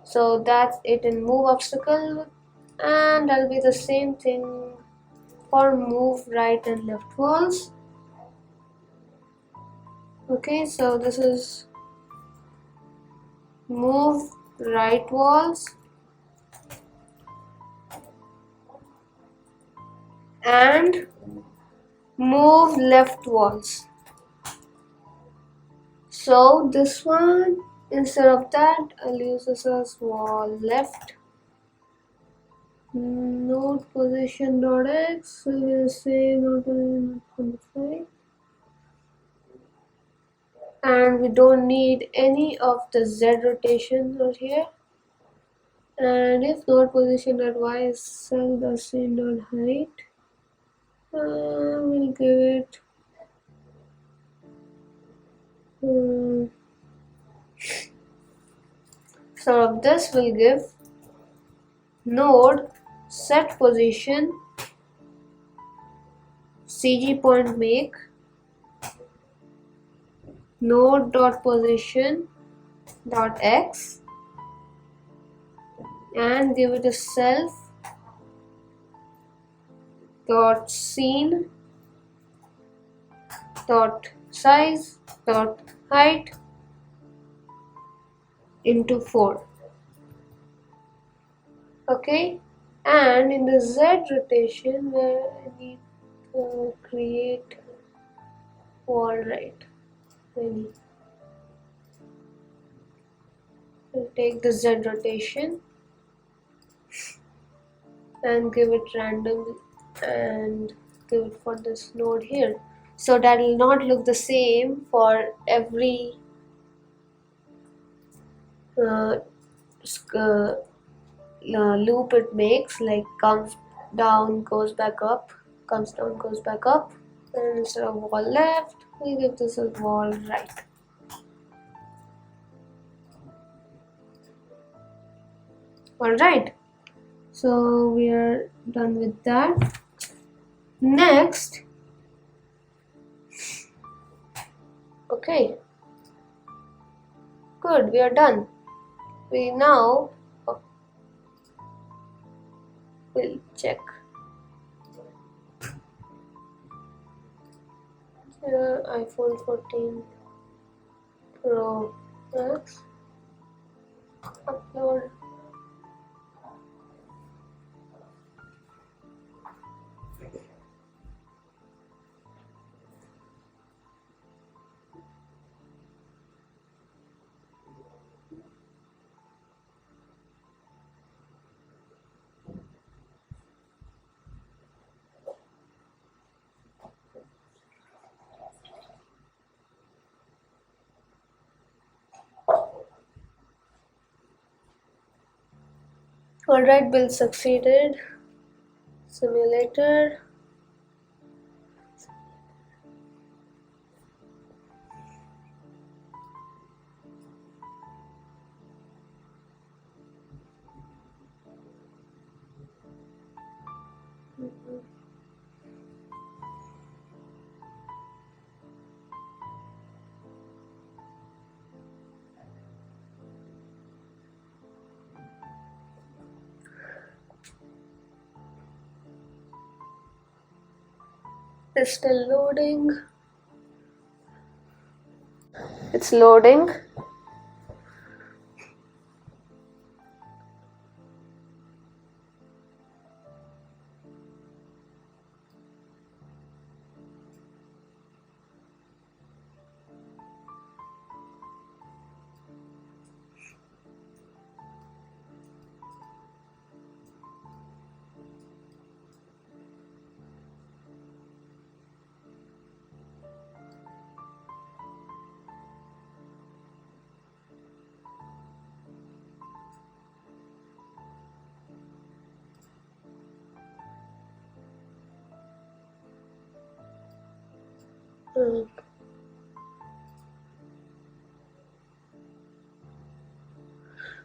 So that's it in move obstacle, and that'll be the same thing for move right and left walls. Okay, so this is move right walls and move left walls. So this one, instead of that, I'll use this as wall left. Node position dot x will say node position 25, and we don't need any of the z rotation out here. And if node position dot y is cell the same dot height, we'll give it so this will give node set position cg point make node dot position dot x and give it a self dot scene dot size dot height into 4. Okay, and in the z rotation where I need to create wall right, I'll take the z rotation and give it random and give it for this node here, so that will not look the same for every loop it makes, like comes down goes back up, comes down goes back up, and instead of wall left we give this as wall right. Alright, so we are done with that. Next, okay, good, we are done. We now will check iPhone 14 Pro Max upload. Alright, build succeeded. Simulator. It's still loading. It's loading.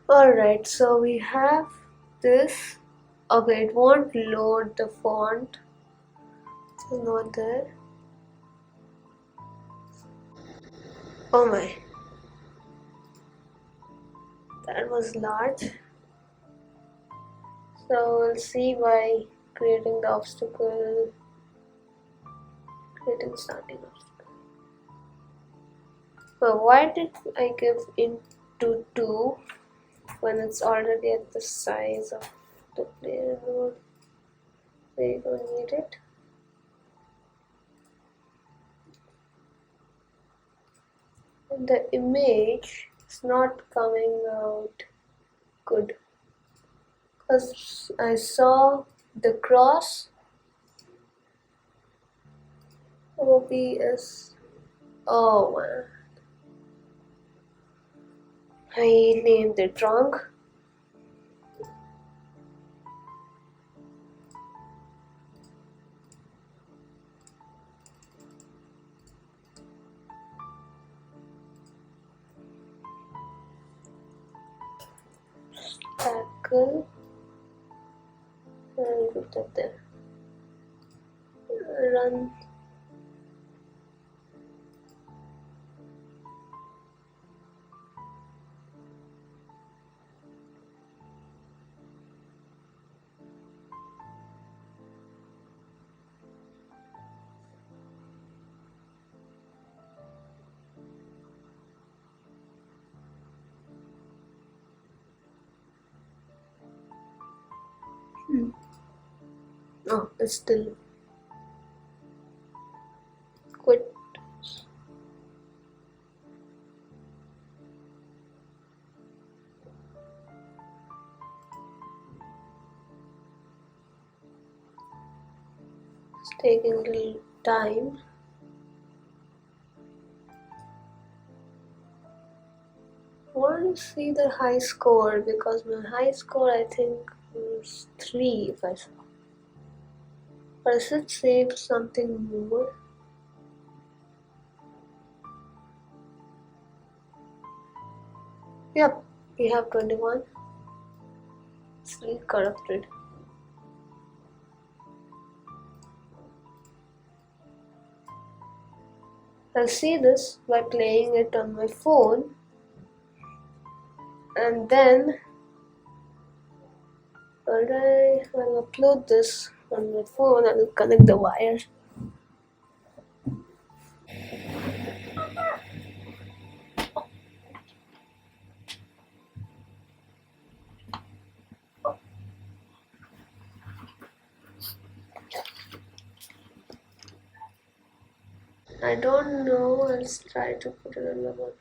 Alright, so we have this. Okay, it won't load the font. It's not there. Oh my. That was large. So we'll see by creating the obstacle, creating starting obstacle. But why did I give into 2 when it's already at the size of the player node? We don't need it. And the image is not coming out good because I saw the cross OBS. Oh man, I named it wrong. Tackle and put that there. Run. Oh, it's still quit. It's taking a little time. I want to see the high score because my high score I think was 3 if I saw. Or is it saved something more? Yep, we have 21. It's really corrupted. I'll see this by playing it on my phone, and then I'll upload this on my phone and I'll connect the wire. I don't know, I'll try to put it on the one.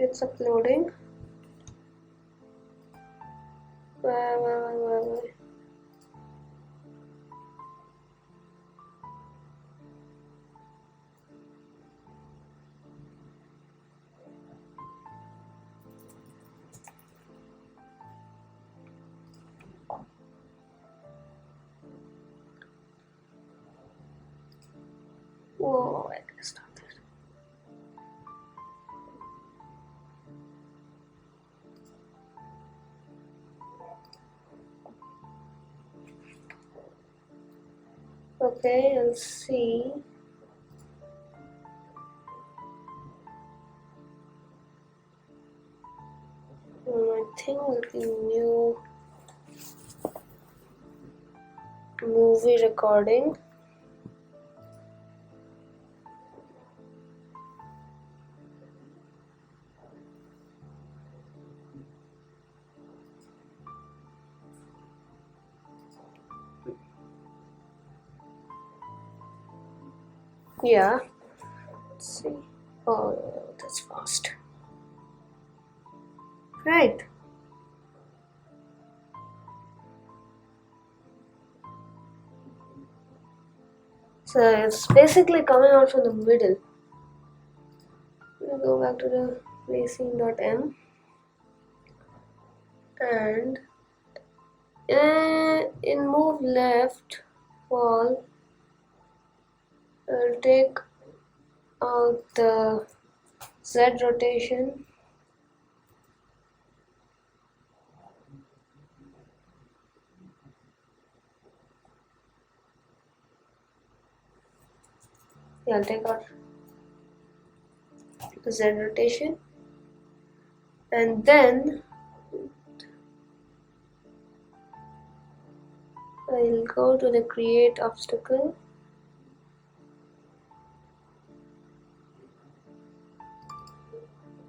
It's uploading. Where? Whoa, I can stop this. Okay, I'll see. I think will be new movie recording. Yeah. Let's see. Oh, that's fast. Right. So it's basically coming out from the middle. We'll go back to the racing.m and in move left wall, I'll take out the Z rotation. Yeah, I'll take out the Z rotation, and then I'll go to the create obstacle.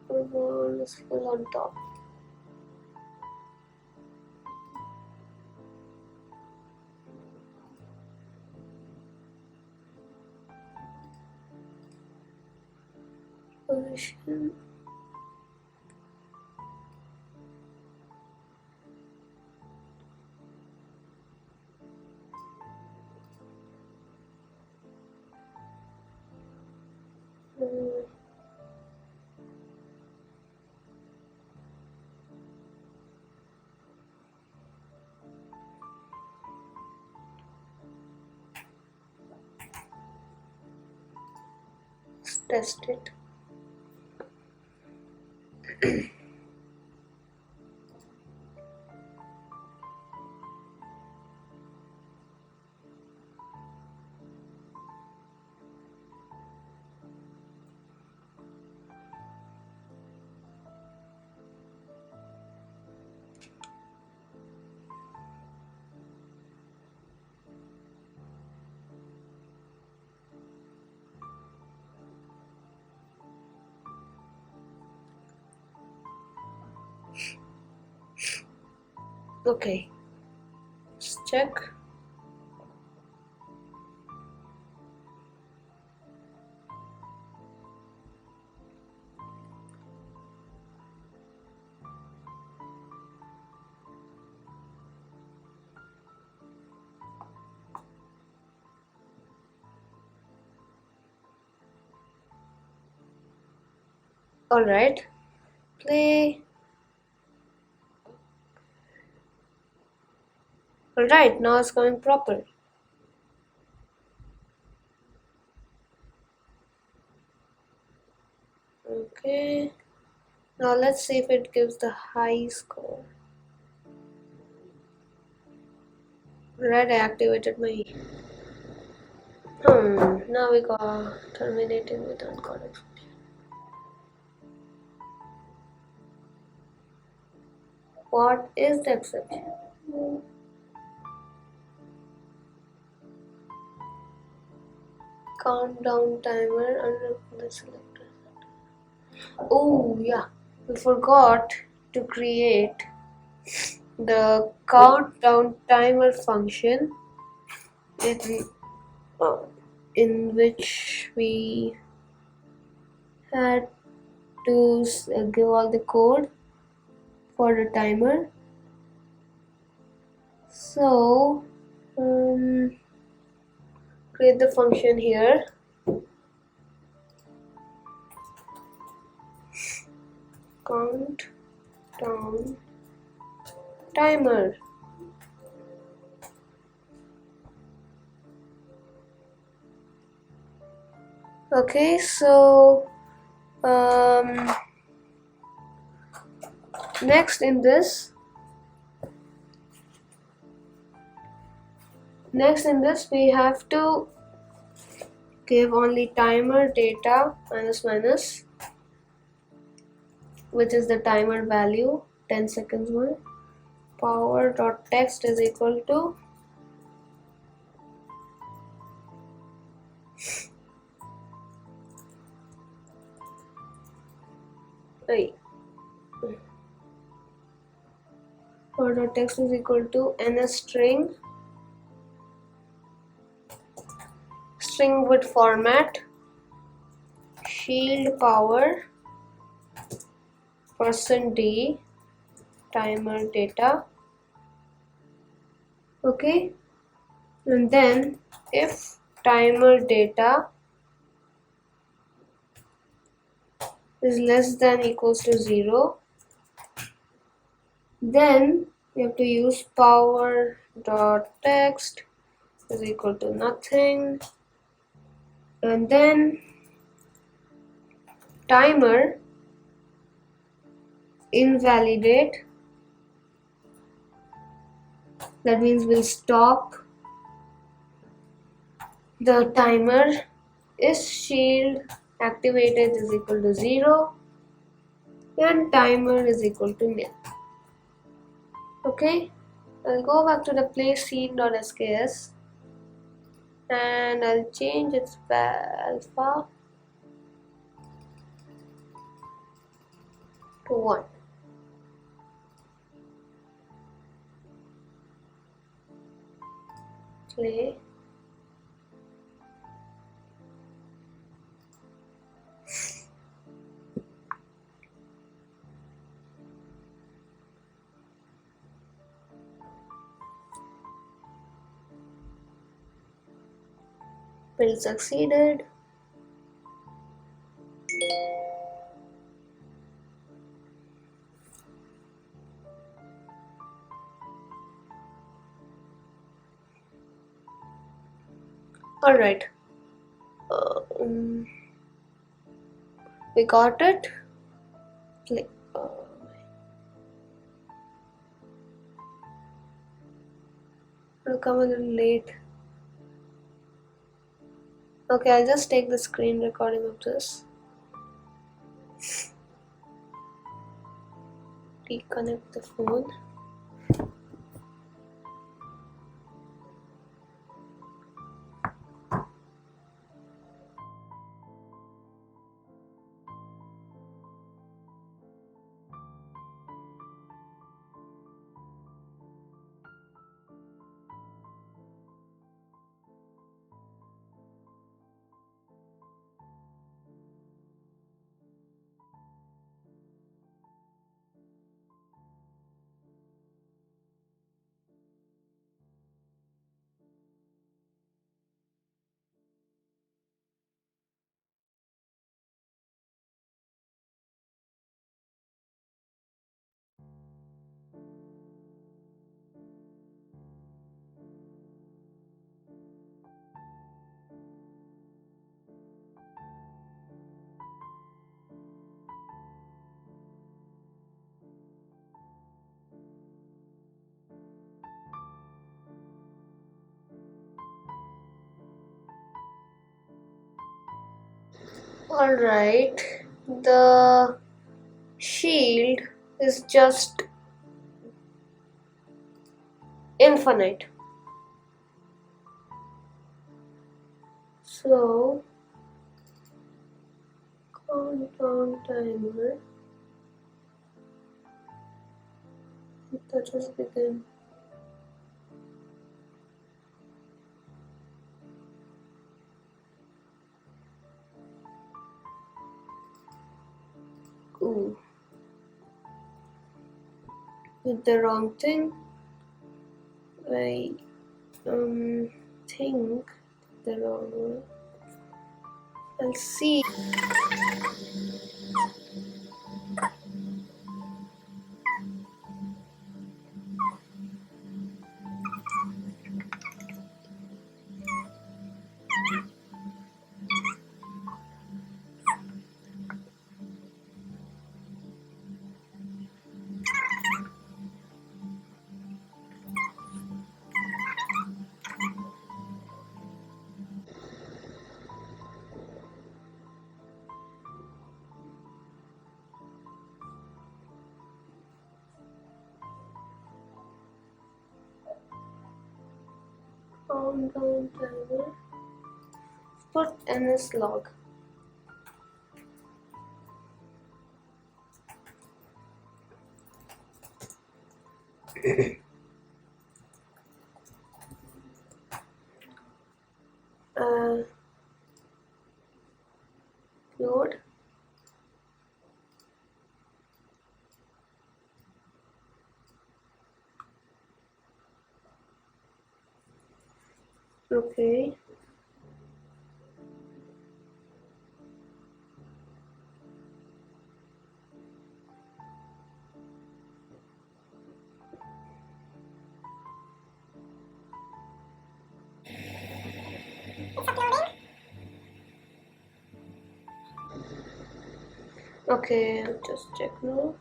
Let's fill on top. Position. Let's test it. Okay, let's check. Alright, play. Alright, now it's going proper. Okay, now let's see if it gives the high score. Alright, I activated my. Now we got terminating with uncalled exception. What is the exception? Countdown timer under the selector. Oh yeah, we forgot to create the countdown timer function in which we had to give all the code for the timer. So create the function here. Countdown timer. Okay, so next in this we have to give only timer data minus, which is the timer value, 10 seconds one. Power.text is equal to power.text is equal to ns string with format shield power %d timer data. Okay, and then if timer data is less than equals to 0, Then we have to use power dot text is equal to nothing, and then timer invalidate. That means we'll stop the timer. Is shield activated is equal to 0 and timer is equal to nil. Okay, I'll go back to the play scene.sks and I'll change its alpha to 1. Play. Build succeeded. Alright. We got it. Play. It'll come a little late. Okay, I'll just take the screen recording of this. Reconnect the phone. Alright, the shield is just infinite. So, countdown timer. That was begin. Ooh. Did the wrong thing. I think the wrong one. I'll see. Countdown timer. Put ns log. Load. Okay. Okay, I'll just check now.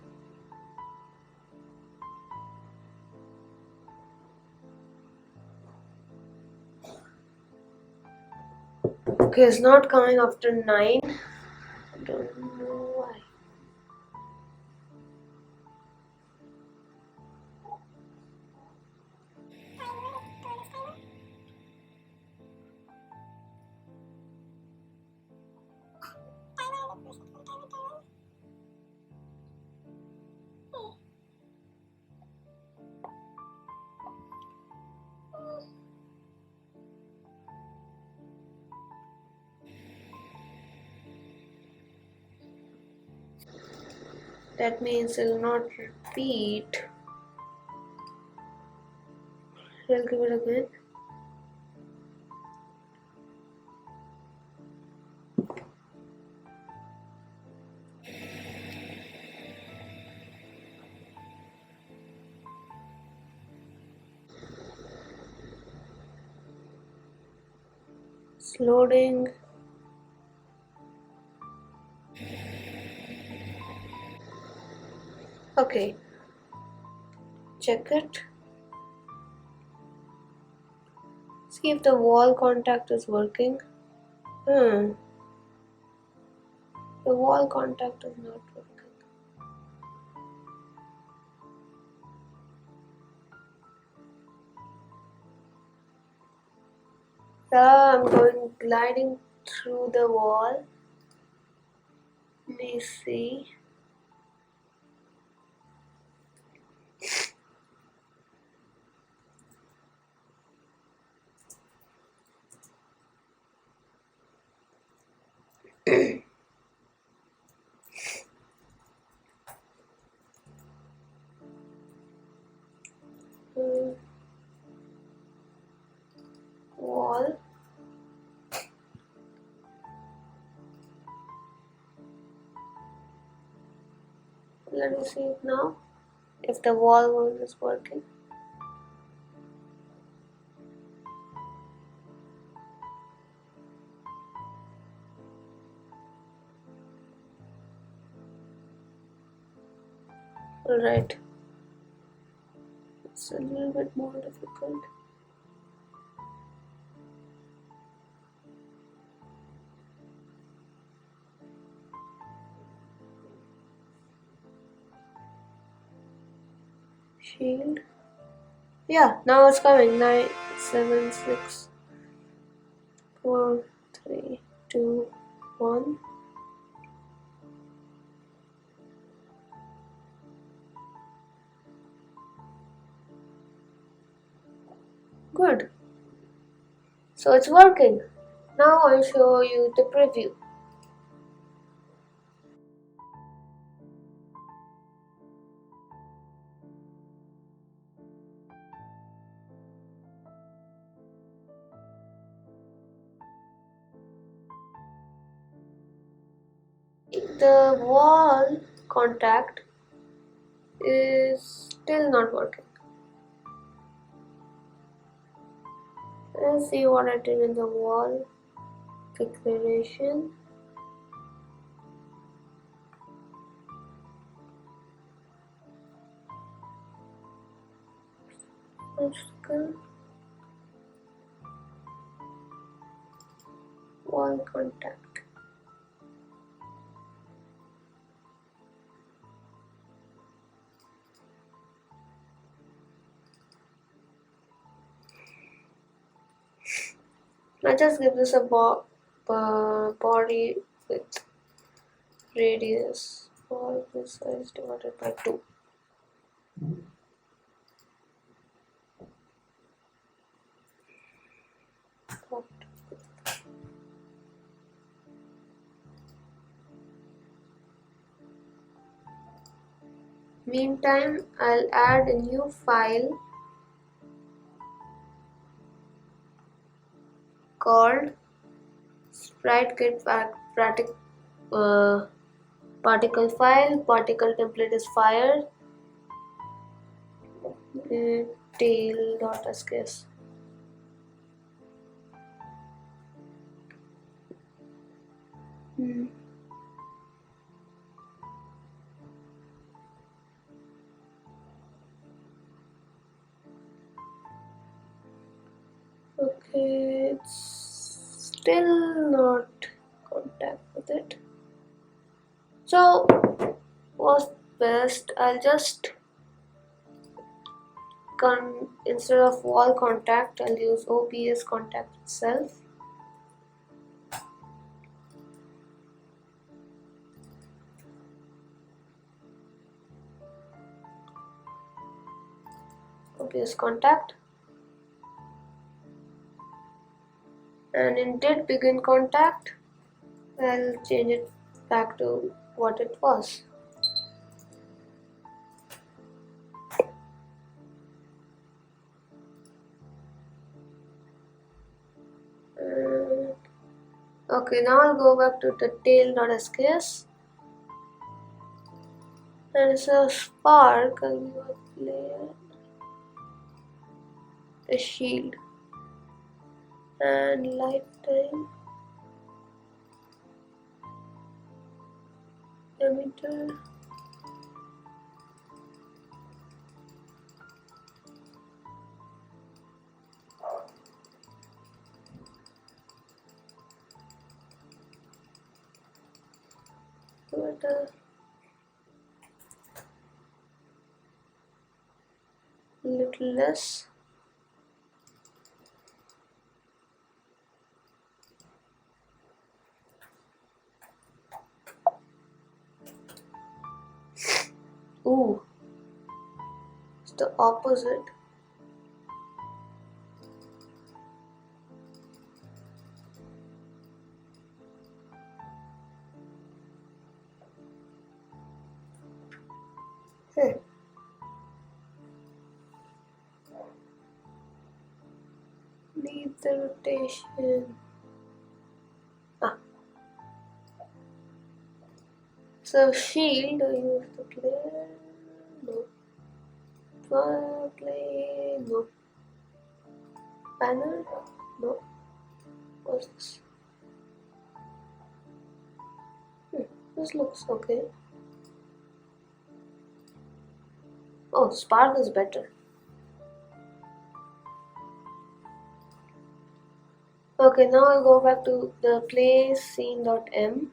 Okay, it's not coming after 9. I don't know why. That means it'll not repeat. I'll give it again. It's loading. Okay, check it. See if the wall contact is working. The wall contact is not working. I'm going gliding through the wall. Let me see. Wall. Let me see it now. If the wall one is working. Alright. It's a little bit more difficult. Shield. Yeah, now it's coming. 9, 7, 6, 4, 3, 2, 1. Good. So it's working. Now I'll show you the preview. The wall contact is still not working. Let's see what I did in the wall configuration. Wall contact. Now just give this a body width radius for this size divided by 2. Meantime, I'll add a new file called Sprite Kit particle file. Particle template is fire. Tail.sks. Okay, it's still not contact with it. So what's best? I'll just instead of wall contact, I'll use OPS contact itself. OPS contact, and in did begin contact, I'll change it back to what it was. Okay, now I'll go back to the tail.sks, and it's a spark. I'll give a layer, a shield, and lifetime emitter. But little less. Ooh, it's the opposite. Need the rotation. So shield, I use the player. No. Play. No. Banner. No. What's this? This looks okay. Oh, Spark is better. Okay, now I'll go back to the play scene.m,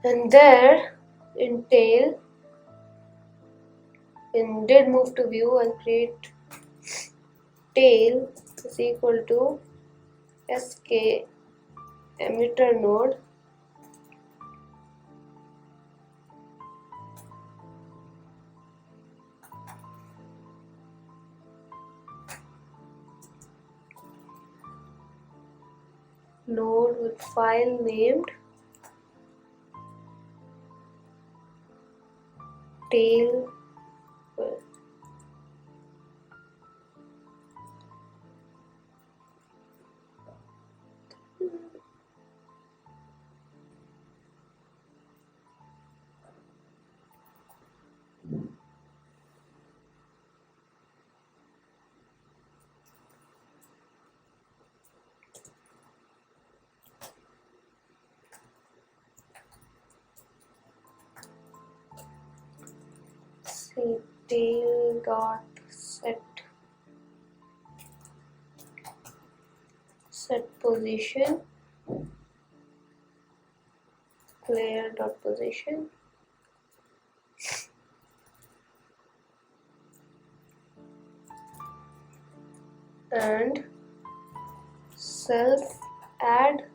and there in tail, in did move to view, I'll create tail is equal to sk emitter node with file named tail. Say tail dot set position, player dot position, and self add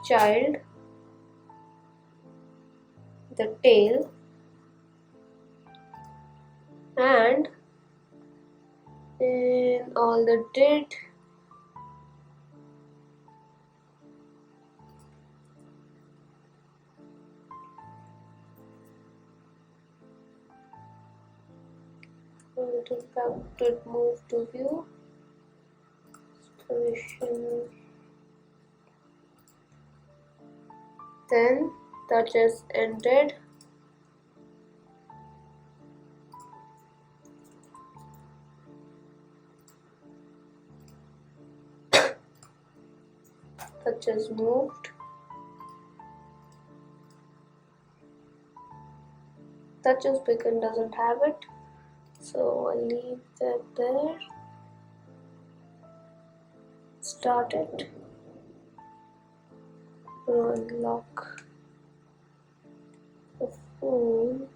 child the tail, and in all the did did move to view position, then that just ended. That just moved. That just beacon doesn't have it, so I'll leave that there. start it. Unlock the phone.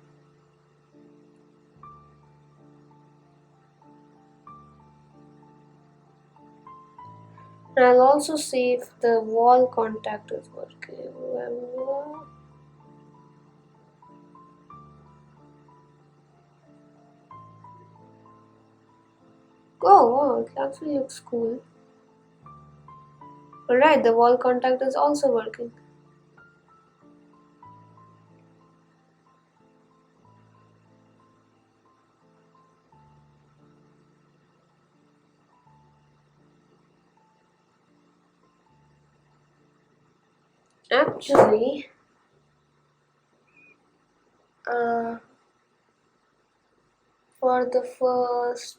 And I'll also see if the wall contact is working. Oh wow, it actually looks cool. Alright, the wall contact is also working. Actually, for the first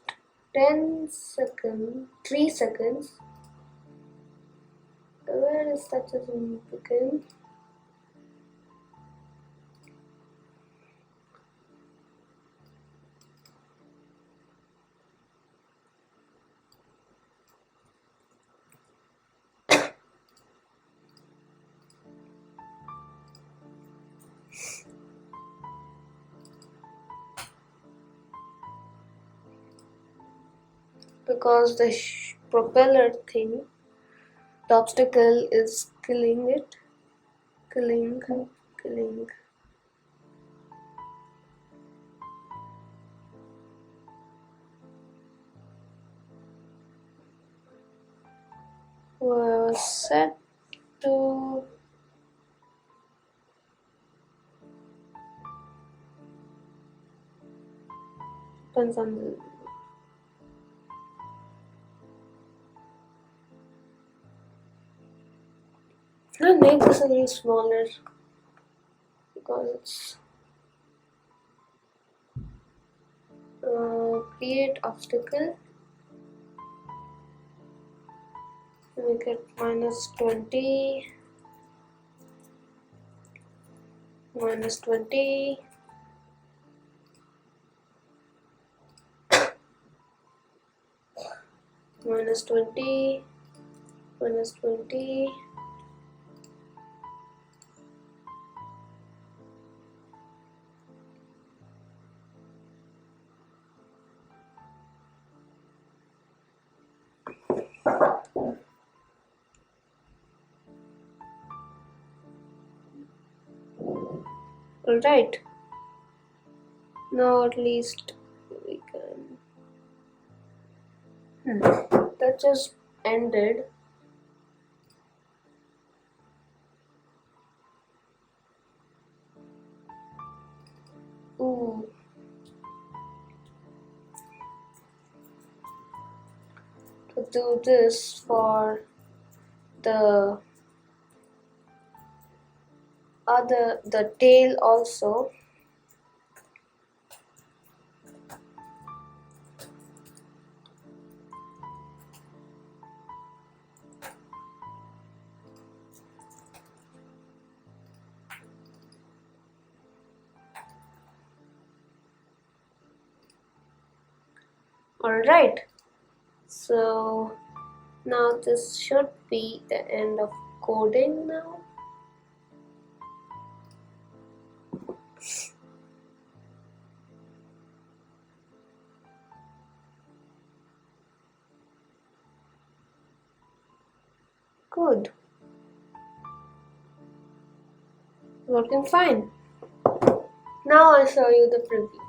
10 seconds, 3 seconds, where is that begin? Because the propeller thing, the obstacle is killing it. Killing. Was set to depends on the I'll make this a little smaller because it's create obstacle. Make it -20, -20, -20, -20. Alright. Now at least we can. That just ended. Ooh. To do this for the tail also. Alright, so now this should be the end of coding now. Good. Working fine. Now I'll show you the preview.